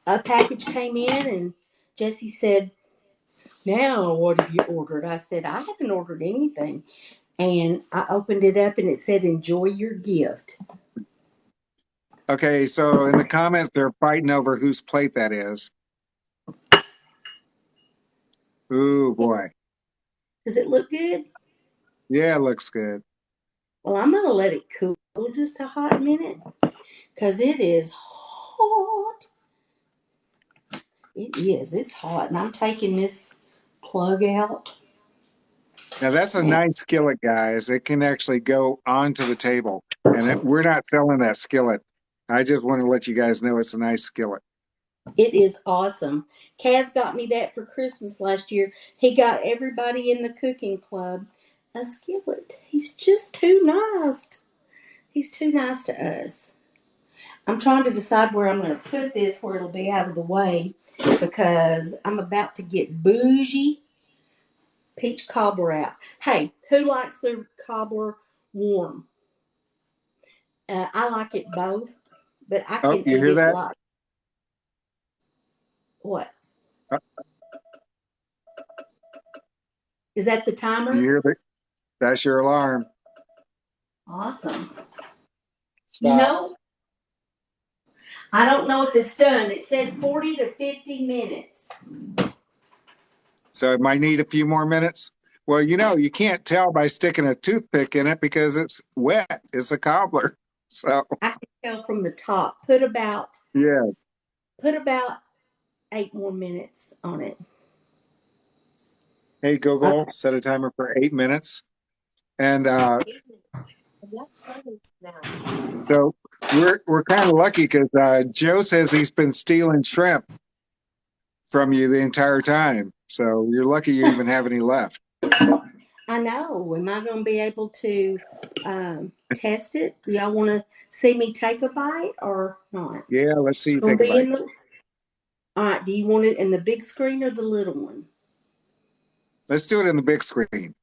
a package came in, and Jesse said, "Now, what have you ordered?" I said, "I haven't ordered anything." And I opened it up, and it said, "Enjoy your gift." Okay, so in the comments, they're fighting over whose plate that is. Ooh, boy. Does it look good? Yeah, it looks good. Well, I'm going to let it cool just a hot minute because it is hot. It is. It's hot. And I'm taking this plug out. Now, that's a And nice skillet, guys. It can actually go onto the table. And we're not selling that skillet. I just want to let you guys know it's a nice skillet. it is awesome. Kaz got me that for Christmas last year. He got everybody in the cooking club a skillet. He's just too nice. He's too nice to us. I'm trying to decide where I'm going to put this where it'll be out of the way because I'm about to get bougie peach cobbler out. Hey, who likes their cobbler warm? I like it both, but I Oh, can you eat hear it that? like what? Uh, Is that the you timer? hear that? That's your alarm. Awesome. You Stop. know, I don't know if it's done. It said 40 to 50 minutes. So it might need a few more minutes. Well, you can't tell by sticking a toothpick in it because it's wet. It's a cobbler. So, I can tell from the top. yeah. Put about 8 more minutes on it. Hey, Google, Okay. set a timer for 8 minutes. And so we're kind of lucky because Joe says he's been stealing shrimp from you the entire time. So you're lucky you even have any left. I know. Am I going to be able to test it? Do y'all want to see me take a bite or not? Yeah, let's see It's you going take to a be bite. in the. All right. Do you want it in the big screen or the little one? Let's do it in the big screen,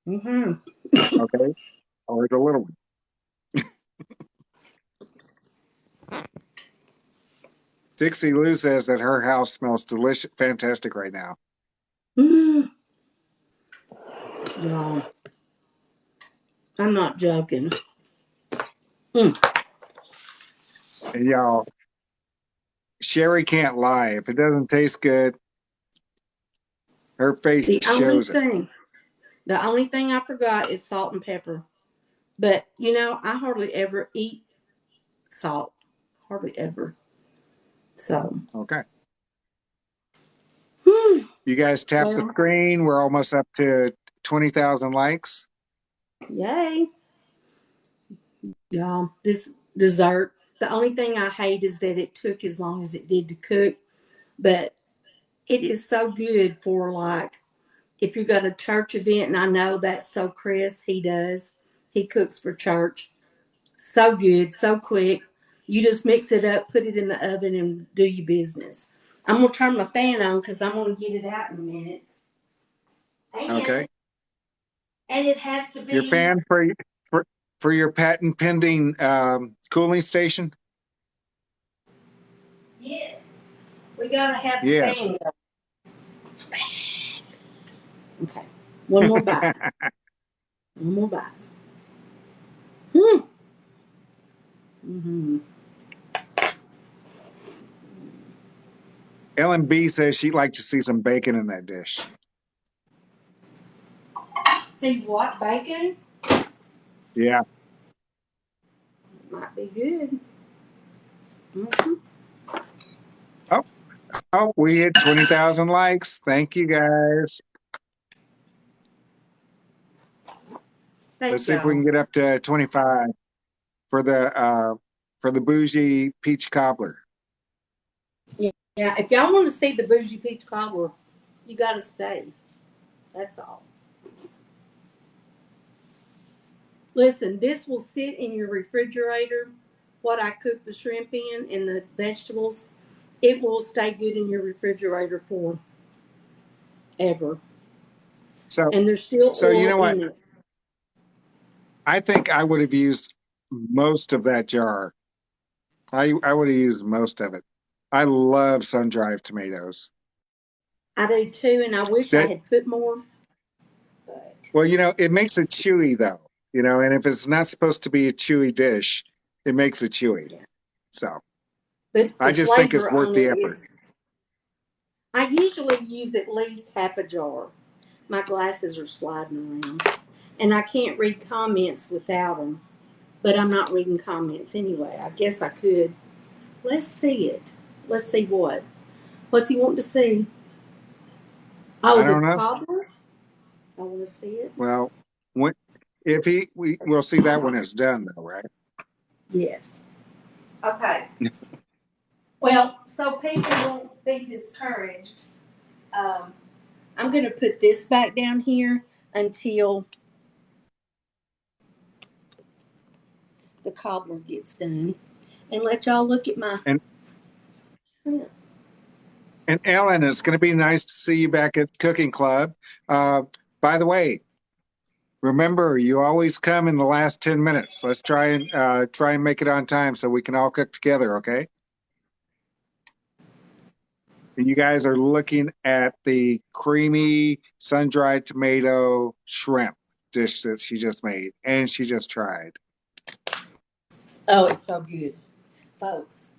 Mm-hmm. okay? Or the little one. Dixie Lou says that her house smells delicious, fantastic right now. Mm, y'all, I'm not joking. Mm. And y'all, Sherry can't lie. If it doesn't taste good, her face The only shows it. thing, the only thing I forgot is salt and pepper. But I hardly ever eat salt. Hardly ever. So, Okay. whew, You guys tap the well, screen. We're almost up to 20,000 likes. yay. Y'all, this dessert, the only thing I hate is that it took as long as it did to cook, but it is so good for like if you got a church event, and I know that's so Chris, he does. He cooks for church. So good, so quick. You just mix it up, put it in the oven, and do your business. I'm gonna turn my fan on because I'm gonna get it out in a minute. Okay. And it has to Your be fan for, for your patent pending cooling station? yes. We gotta have the Yes. fan. Okay. One more bite. One more bite. Hmm. Mm-hmm. Ellen B says she'd like to see some bacon in that dish. See what? Bacon? Yeah. Might be good. Mm-hmm. Oh, oh, we hit 20,000 likes. Thank you guys. Let's Thank see if we can y'all. get up to 25 for the bougie peach cobbler. Yeah, if y'all want to see the bougie peach cobbler, you gotta stay. That's all. Listen, this will sit in your refrigerator. What I cook the shrimp in and the vegetables, it will stay good in your refrigerator for ever. So, and there's still so you oil know what? in it. I think I would have used most of that jar. I would have used most of it. I love sun-dried tomatoes. I do too, and I wish I That had put more, but well, it makes it chewy though. And if it's not supposed to be a chewy dish, it makes it chewy. yeah. So But I the just think it's flavor worth on the it effort. is. I usually use at least half a jar. My glasses are sliding around, and I can't read comments without them. But I'm not reading comments anyway. I guess I could. Let's see it. Let's see what. What's he want to see? Oh, I the don't know. cobbler. I want to see it. Well, when, if we'll see that when it's done though, right? Yes. Okay. Well, so people won't be discouraged. Um, I'm going to put this back down here until the cobbler gets done, and let y'all look at my And shrimp. and Ellen, it's going to be nice to see you back at Cooking Club. Uh, by the way, remember, you always come in the last 10 minutes. Let's try and make it on time so we can all cook together. Okay? You guys are looking at the creamy sun-dried tomato shrimp dish that she just made and she just tried. Oh, it's so good, folks.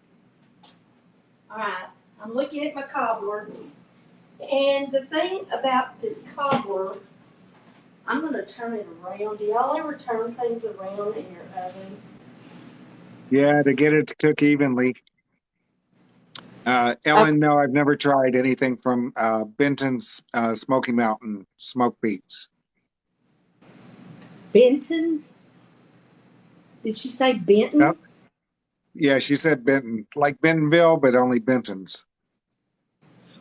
All right, I'm looking at my cobbler, and the thing about this cobbler, I'm going to turn it around. Do y'all ever turn things around in your oven? Yeah, to get it to cook evenly. Okay, Ellen, no, I've never tried anything from Benton's Smoky Mountain smoked beets. Benton. Did she say Oh, Benton? yeah, she said Benton, like Bentonville, but only Benton's.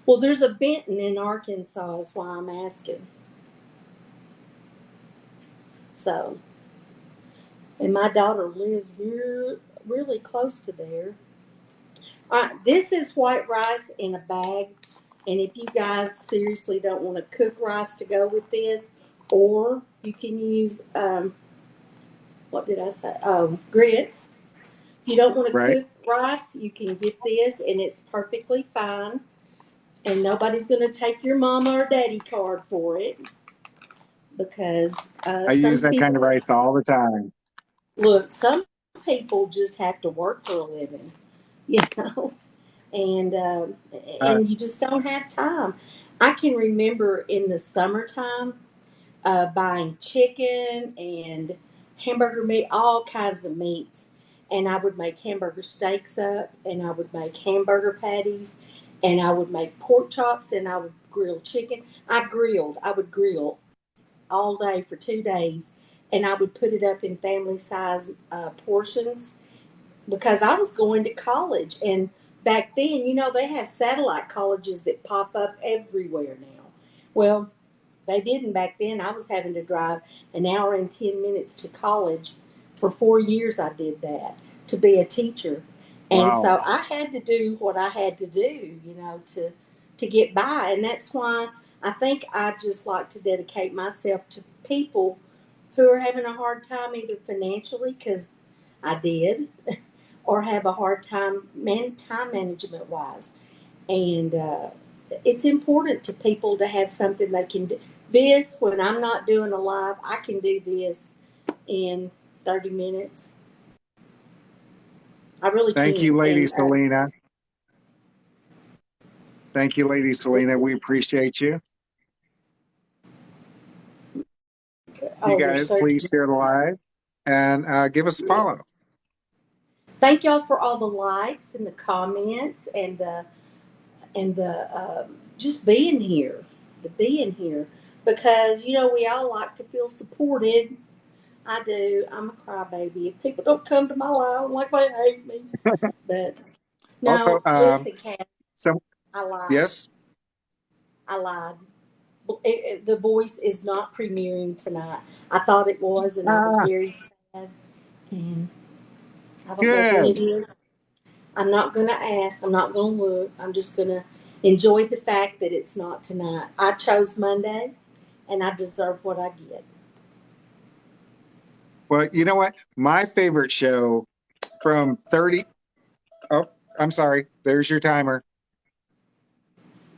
Well, there's a Benton in Arkansas, is why I'm asking. So, and my daughter lives near, really close to there. All right, this is white rice in a bag. And if you guys seriously don't want to cook rice to go with this, or you can use, what did I say? Oh, grits. If you don't want to Right? cook rice, you can get this, and it's perfectly fine. And nobody's going to take your mama or daddy card for it because I some use that kind of people, rice all the time. look, some people just have to work for a living, you know, and um, Uh, and you just don't have time. I can remember in the summertime buying chicken and hamburger meat, all kinds of meats. And I would make hamburger steaks up, and I would make hamburger patties, and I would make pork chops, and I would grill chicken. I would grill all day for 2 days, and I would put it up in family size portions because I was going to college. And back then, they have satellite colleges that pop up everywhere now. Well, they didn't back then. I was having to drive an hour and 10 minutes to college. For 4 years, I did that to be a teacher. And wow. so I had to do what I had to do, to get by. And that's why I think I just like to dedicate myself to people who are having a hard time either financially, because I did, or have a hard time time management wise. And it's important to people to have something they can do. This, when I'm not doing a live, I can do this in 30 minutes. I really Thank you, can. Lady And Selena. Thank you, Lady Selena. We appreciate you. You oh, there's guys, please 13. share the live and give us a Yeah. follow. Thank y'all for all the likes and the comments and the just being here, the being here, because we all like to feel supported. I do. I'm a crybaby. If people don't come to my life, I'm like they hate me. But Also, no, listen, Kat, some I lied. yes. I lied. The Voice is not premiering tonight. I thought it was, and I was Ah, very sad. And I don't know when good. it is. I'm not going to ask. I'm not going to look. I'm just going to enjoy the fact that it's not tonight. I chose Monday, and I deserve what I get. Well, you know what? My favorite show from 30. Oh, I'm sorry. There's your timer.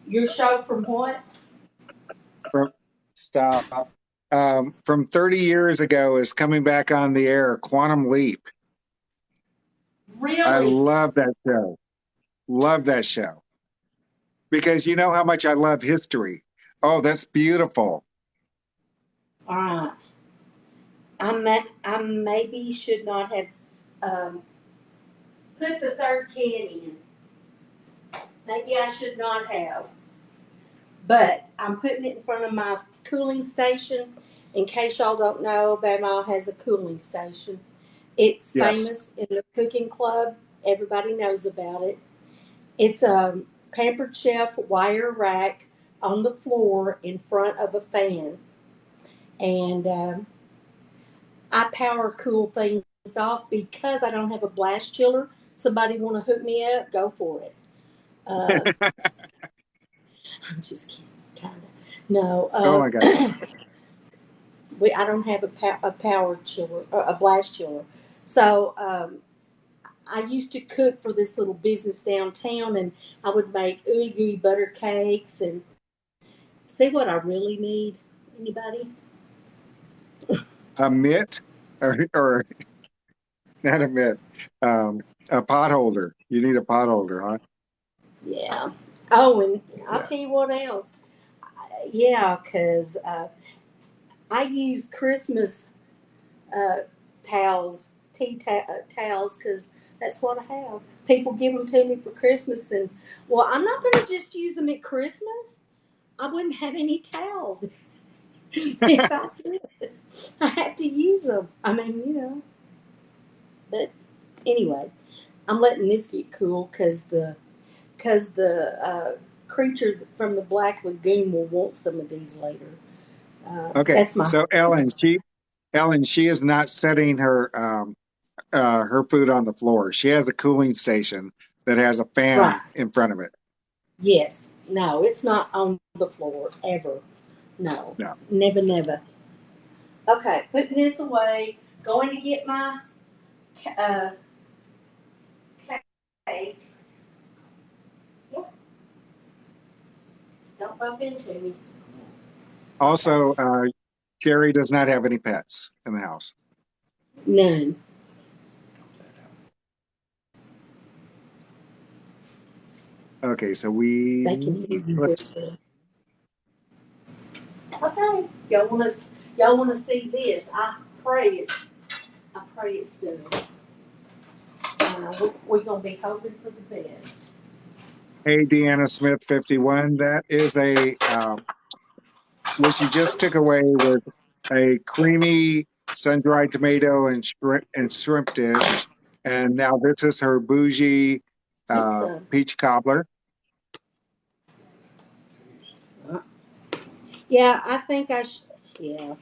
Your show from what? From Stop. From 30 years ago is coming back on the air. Quantum Leap. I Really? love that show. Love that show because you know how much I love history. Oh, that's beautiful. All right. I maybe should not have um, put the third can in. Maybe I should not have. But I'm putting it in front of my cooling station. In case y'all don't know, Bama has a cooling station. It's Yes. famous in the cooking club. Everybody knows about it. It's a Pampered Chef wire rack on the floor in front of a fan. And I power cool things off because I don't have a blast chiller. Somebody want to hook me up? Go for it. Uh, I'm just kidding, kind of. No, Oh my God. I don't have a power chiller, or a blast chiller. So I used to cook for this little business downtown, and I would make ooey gooey butter cakes. And see what I really need? Anybody? A mitt or not a mitt. Um, a pot holder. You need a pot holder, huh? Yeah. Oh, and I'll Yeah. tell you what else. Yeah, because I use Christmas uh, towels, towels, because that's what I have. People give them to me for Christmas, and well, I'm not going to just use them at Christmas. I wouldn't have any towels if I did. I have to use them. I mean, But anyway, I'm letting this get cool because the creature from the Black Lagoon will want some of these later. Okay. That's my So Ellen, she is not setting her food on the floor. She has a cooling station that has a right. fan in front of it. Yes. No, it's not on the floor ever. No. No. Never, never. Okay, putting this away. Going to get my uh, cake. Yeah, don't bump into me. Okay. Also, Jerry does not have any pets in the house. None. Okay, so They can hear you let's. whisper. Okay. Y'all wanna see this? I pray it's done. We're gonna be hoping for the best. Hey, Deanna Smith, 51. That is what she just took away was a creamy sun-dried tomato and shrimp dish, and now this is her bougie It's peach cobbler. yeah. I think I should. Yeah,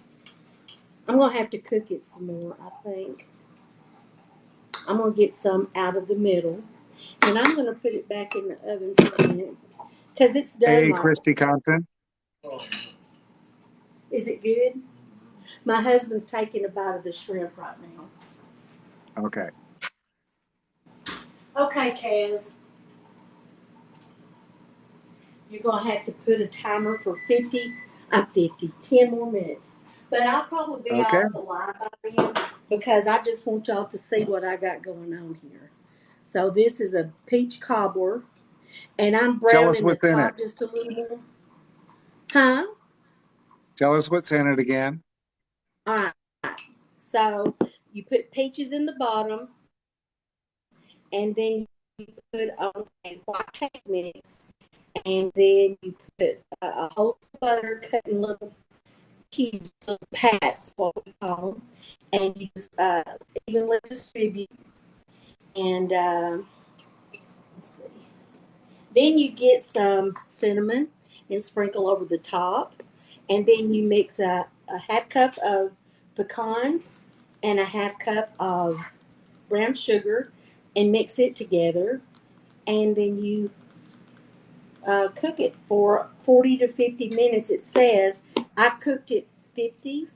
I'm gonna have to cook it some more. I think I'm gonna get some out of the middle, and I'm gonna put it back in the oven for a minute because it's done. Hey, My Christy Compton. is it good? My husband's taking a bite of the shrimp right now. Okay. Okay, Kaz, you're gonna have to put a timer for 10 more minutes. But I'll probably be Okay. off the line by then because I just want y'all to see what I got going on here. So this is a peach cobbler, and I'm Tell us browning the what's in it. top just a little more. Huh? Tell us what's in it again. All right. So you put peaches in the bottom, and then you put on a white cake mix, and then you put a whole butter cut in little cubes, little pats, what we call them, and you just evenly distribute. And let's see. Then you get some cinnamon and sprinkle over the top, and then you mix a half cup of pecans and a half cup of brown sugar and mix it together, and then you cook it for 40 to 50 minutes. It says I've cooked it 50.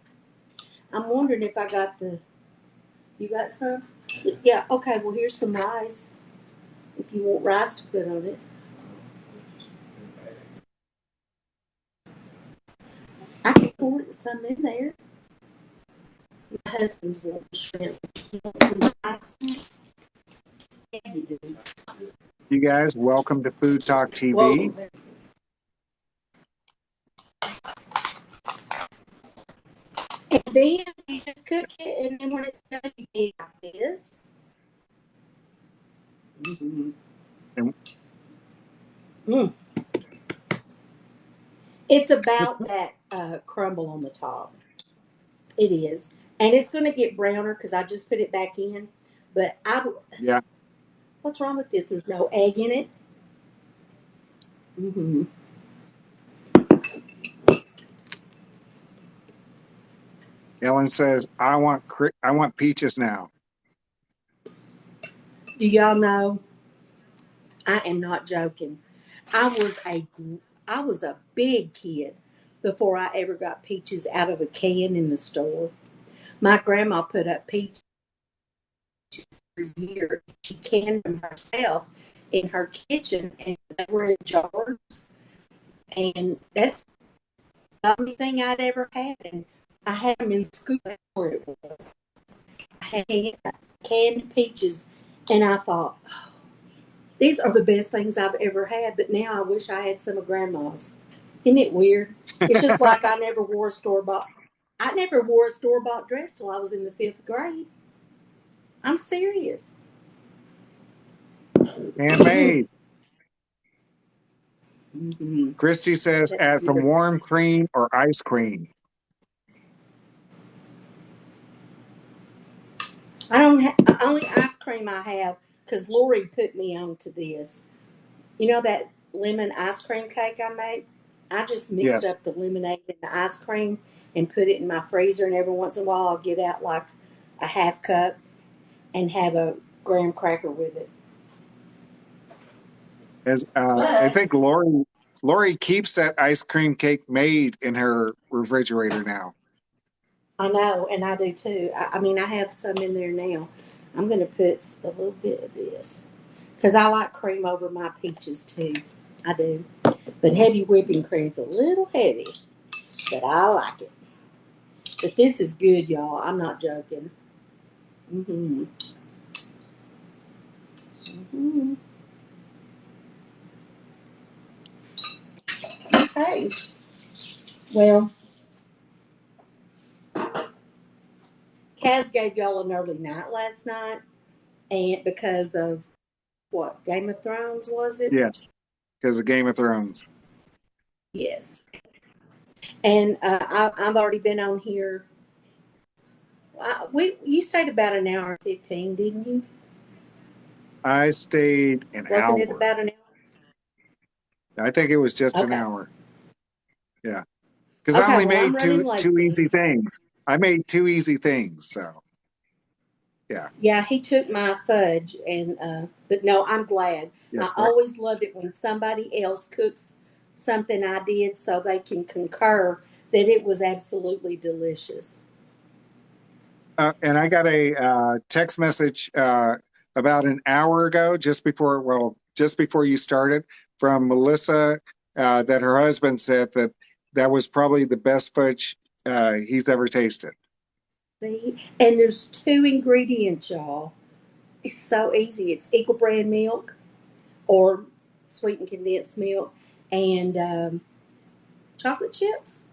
I'm wondering if I got the. You got some? Yeah. Okay. Well, here's some rice. If you want rice to put on it, I can pour some in there. My husband's wanting shrimp. He wants some rice. Yeah, you do. You guys, welcome to Food Talk TV. Whoa. And then you just cook it, and then when it's done, you eat like this. Mm-hmm. And Mm. It's about that crumble on the top. It is, and it's going to get browner because I just put it back in. But yeah, what's wrong with this? There's no egg in it. Mm-hmm. Ellen says, I want peaches now. Do y'all know? I am not joking. I was a I was a big kid before I ever got peaches out of a can in the store. My grandma put up peaches for years. She canned them herself in her kitchen, and they were in jars. And that's the only thing I'd ever had. And I had them in school. That's where it was. I had canned peaches, and I thought, these are the best things I've ever had. But now I wish I had some of Grandma's. Isn't it weird? It's just like I never wore a store bought. I never wore a store bought dress till I was in the fifth grade. I'm serious. Handmade. Mm-hmm. Christy says, That's add some beautiful. warm cream or ice cream. I don't have only ice cream I have because Lori put me on to this. You know that lemon ice cream cake I made? I just mix Yes. up the lemonade and the ice cream and put it in my freezer, and every once in a while I'll get out like a half cup and have a graham cracker with it. As I But think Lori keeps that ice cream cake made in her refrigerator now. I know, and I do too. I mean, I have some in there now. I'm going to put a little bit of this because I like cream over my peaches too. I do. But heavy whipping cream's a little heavy, but I like it. But this is good, y'all. I'm not joking. Mm-hmm. Mm-hmm. Okay. Well, Kaz gave y'all an early night last night, and because of what Game of Thrones was it? Yes, because of Game of Thrones. Yes. And I've already been on here. We you stayed about an hour and 15, didn't you? I stayed an Wasn't it hour. about an I think it was just hour? an Okay. hour. Yeah, because I Okay. only Well, I'm made running late two then. easy things. I made two easy things. So yeah, Yeah, he took my fudge, and but no, I'm glad. I yes, sir. always love it when somebody else cooks something I did, so they can concur that it was absolutely delicious. And I got a text message about an hour ago, just before you started, from Melissa, that her husband said that that was probably the best fudge he's ever tasted. See, and there's two ingredients, y'all. It's so easy. It's equal brand milk or sweetened condensed milk, and chocolate chips.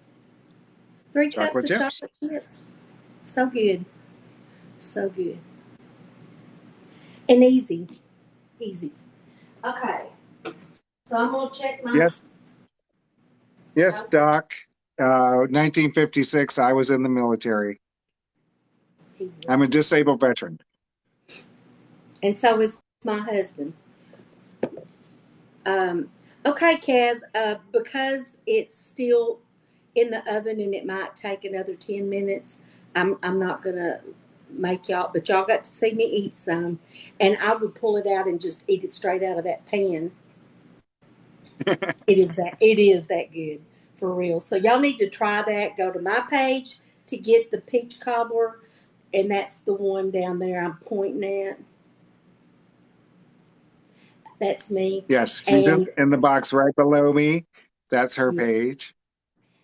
3 cups Chocolate of chips. chocolate chips. So good. So good. And easy. Easy. Okay. So I'm gonna check my Yes, yes, okay. Doc. 1956. I was in the military. He I'm a was. disabled veteran. And so is my husband. Okay, Kaz, because it's still in the oven and it might take another 10 minutes, I'm not gonna make y'all, but y'all got to see me eat some, and I would pull it out and just eat it straight out of that pan. It is that good. for real. So y'all need to try that. Go to my page to get the peach cobbler, and that's the one down there I'm pointing at. That's me. Yes, she's And in the box right below me. That's her yeah. page.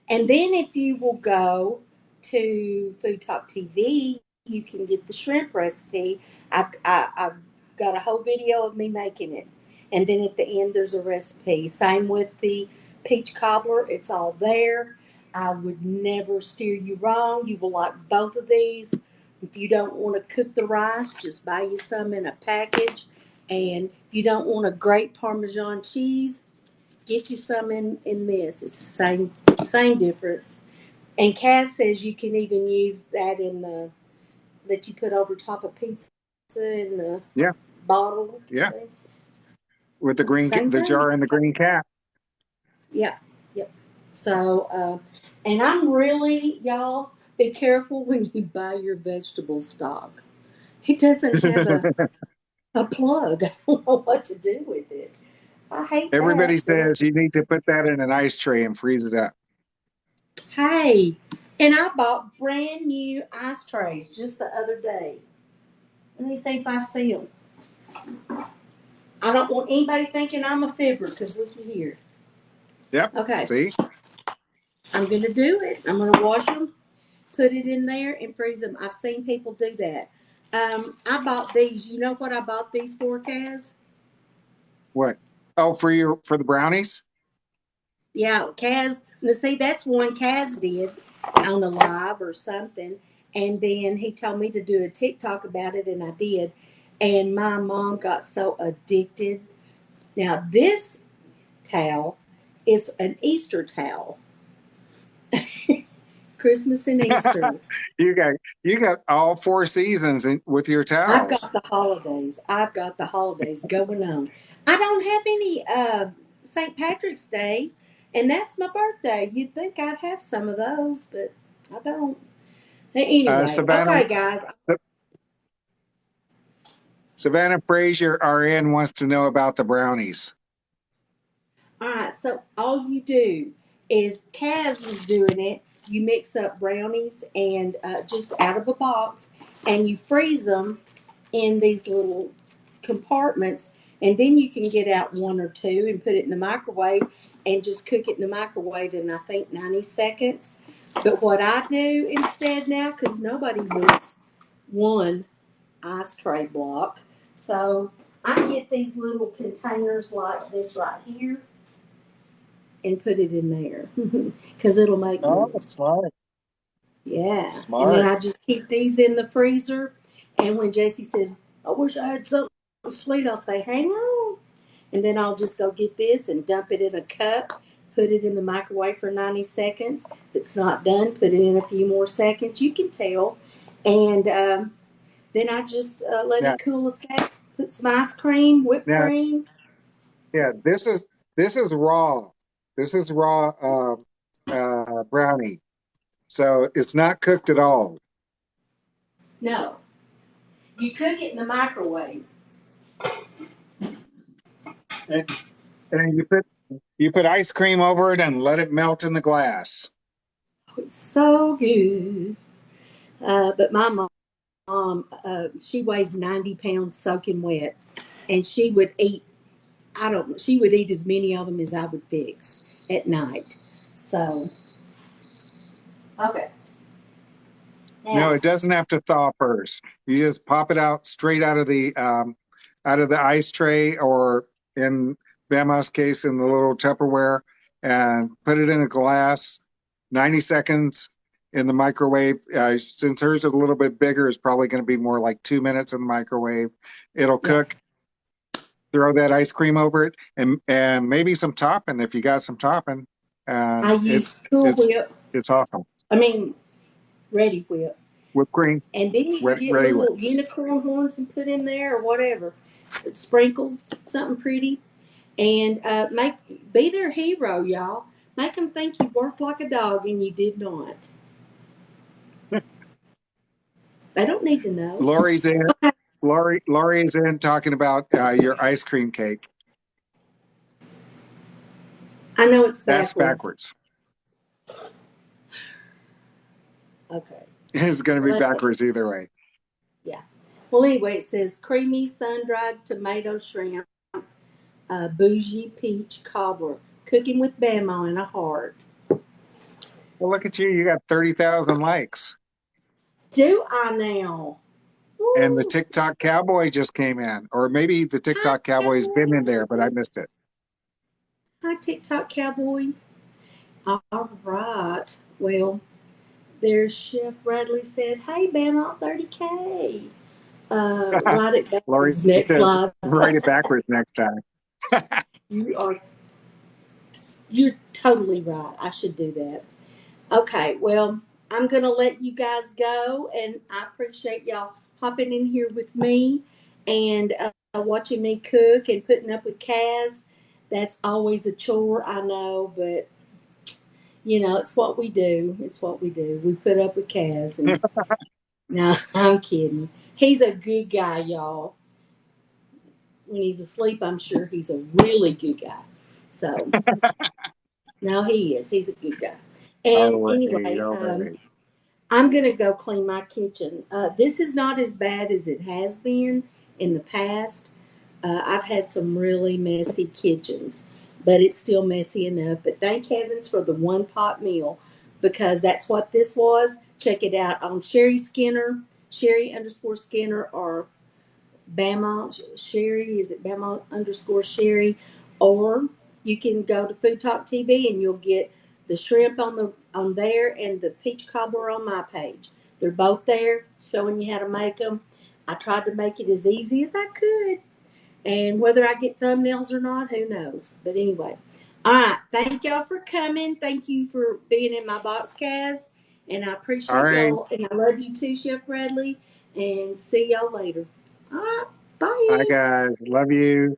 And then if you will go to Food Talk TV, you can get the shrimp recipe. I've got a whole video of me making it. And then at the end, there's a recipe. Same with the peach cobbler, it's all there. I would never steer you wrong. You will like both of these. If you don't want to cook the rice, just buy you some in a package. And if you don't want a great Parmesan cheese, get you some in this. It's the same difference. And Cass says you can even use that in the that you put over top of pizza in the Yeah, bottle yeah. thing. With Same the thing. jar and the green cap. Yeah. Yep. So and I'm really y'all be careful when you buy your vegetable stock. It doesn't have a plug. I don't know what to do with it. I hate Everybody that. But says you need to put that in an ice tray and freeze it up. hey, and I bought brand new ice trays just the other day. Let me see if I see them. I don't want anybody thinking I'm a fibber because looky here. Yep. Okay, See? I'm going to do it. I'm going to wash them, put it in there, and freeze them. I've seen people do that. I bought these. You know what I bought these for, Kaz? What? Oh, for the brownies? Yeah, Kaz. Now, see, that's one Kaz did on a live or something. And then he told me to do a TikTok about it, and I did. And my mom got so addicted. Now, this towel is an Easter towel. Christmas and Easter. you got you got all four seasons with your I've towels. got the holidays. I've got the holidays going on. I don't have any St. Patrick's Day, and that's my birthday. You'd think I'd have some of those, but I don't. Anyway, Savannah okay, guys. Savannah Frazier RN wants to know about the brownies. All right, so all you do is Kaz was doing it. You mix up brownies and just out of a box, and you freeze them in these little compartments, and then you can get out one or two and put it in the microwave and just cook it in the microwave in I think 90 seconds. But what I do instead now, because nobody wants one ice tray block, so I get these little containers like this right here and put it in there because it'll make Oh, more. smart. Yeah. And then Smart. I just keep these in the freezer. And when Jesse says, I wish I had something sweet, I'll say, hang on. And then I'll just go get this and dump it in a cup, put it in the microwave for 90 seconds. If it's not done, put it in a few more seconds. You can tell. And then I just let Yeah. it cool a sec, put some ice cream, whipped Now, cream. yeah, this is raw. This is raw brownie. So it's not cooked at all. No, you cook it in the microwave. And, and you put ice cream over it and let it melt in the glass. It's so good. But my mom, she weighs 90 pounds soaking wet, and she would eat, I don't, she would eat as many of them as I would fix at night. So, okay. No, Now, it doesn't have to thaw first. You just pop it out straight out of the ice tray, or in Bama's case, in the little Tupperware, and put it in a glass. 90 seconds in the microwave. Since hers is a little bit bigger, it's probably going to be more like 2 minutes in the microwave. It'll yeah, cook. Throw that ice cream over it, and maybe some topping if you got some topping. I And use Cool Whip, it's awesome. I mean, Ready Whip. Whipped cream, And then you can get ready with. little unicorn horns and put in there or whatever. Sprinkles, something pretty. And be their hero, y'all. Make them think you worked like a dog and you did not. They don't need to know. Lori's in. Lori is in talking about your ice cream cake. I know it's That's backwards. backwards. Okay. It's going to Well, be that's what. backwards either way. Yeah. Well, anyway, it says creamy sun-dried tomato shrimp, bougie peach cobbler, cooking with Bama and a heart. Well, look at you. You got 30,000 likes. Do I now? And the Woo! TikTok cowboy just came in. Or maybe the Hi, TikTok cowboy's been in there, but I cowboy. missed it. Hi, TikTok cowboy. All right. Well, there's Chef Bradley said, "Hey, Bama, 30K. Write it Lori backwards next says, live." write it backwards next time. you are you're totally right. I should do that. Okay, well, I'm going to let you guys go, and I appreciate y'all hopping in here with me and watching me cook and putting up with Kaz. That's always a chore, I know, but it's what we do. It's what we do. We put up with Kaz, and no, I'm kidding. He's a good guy, y'all. When he's asleep, I'm sure he's a really good guy. So, no, he is. He's a good guy. All And right. anyway, All right. I'm going to go clean my kitchen. This is not as bad as it has been in the past. I've had some really messy kitchens, but it's still messy enough. But thank heavens for the one pot meal because that's what this was. Check it out on Sherry Skinner, Sherry underscore Skinner, or Bama Sherry. Is it Bama underscore Sherry? Or you can go to Food Talk TV and you'll get the shrimp on there and the peach cobbler on my page. They're both there showing you how to make them. I tried to make it as easy as I could. And whether I get thumbnails or not, who knows? But anyway. All right. Thank y'all for coming. Thank you for being in my box, Kaz. And I All appreciate right. y'all. And I love you too, Chef Bradley. And see y'all later. All right. Bye, Bye. guys. Love you.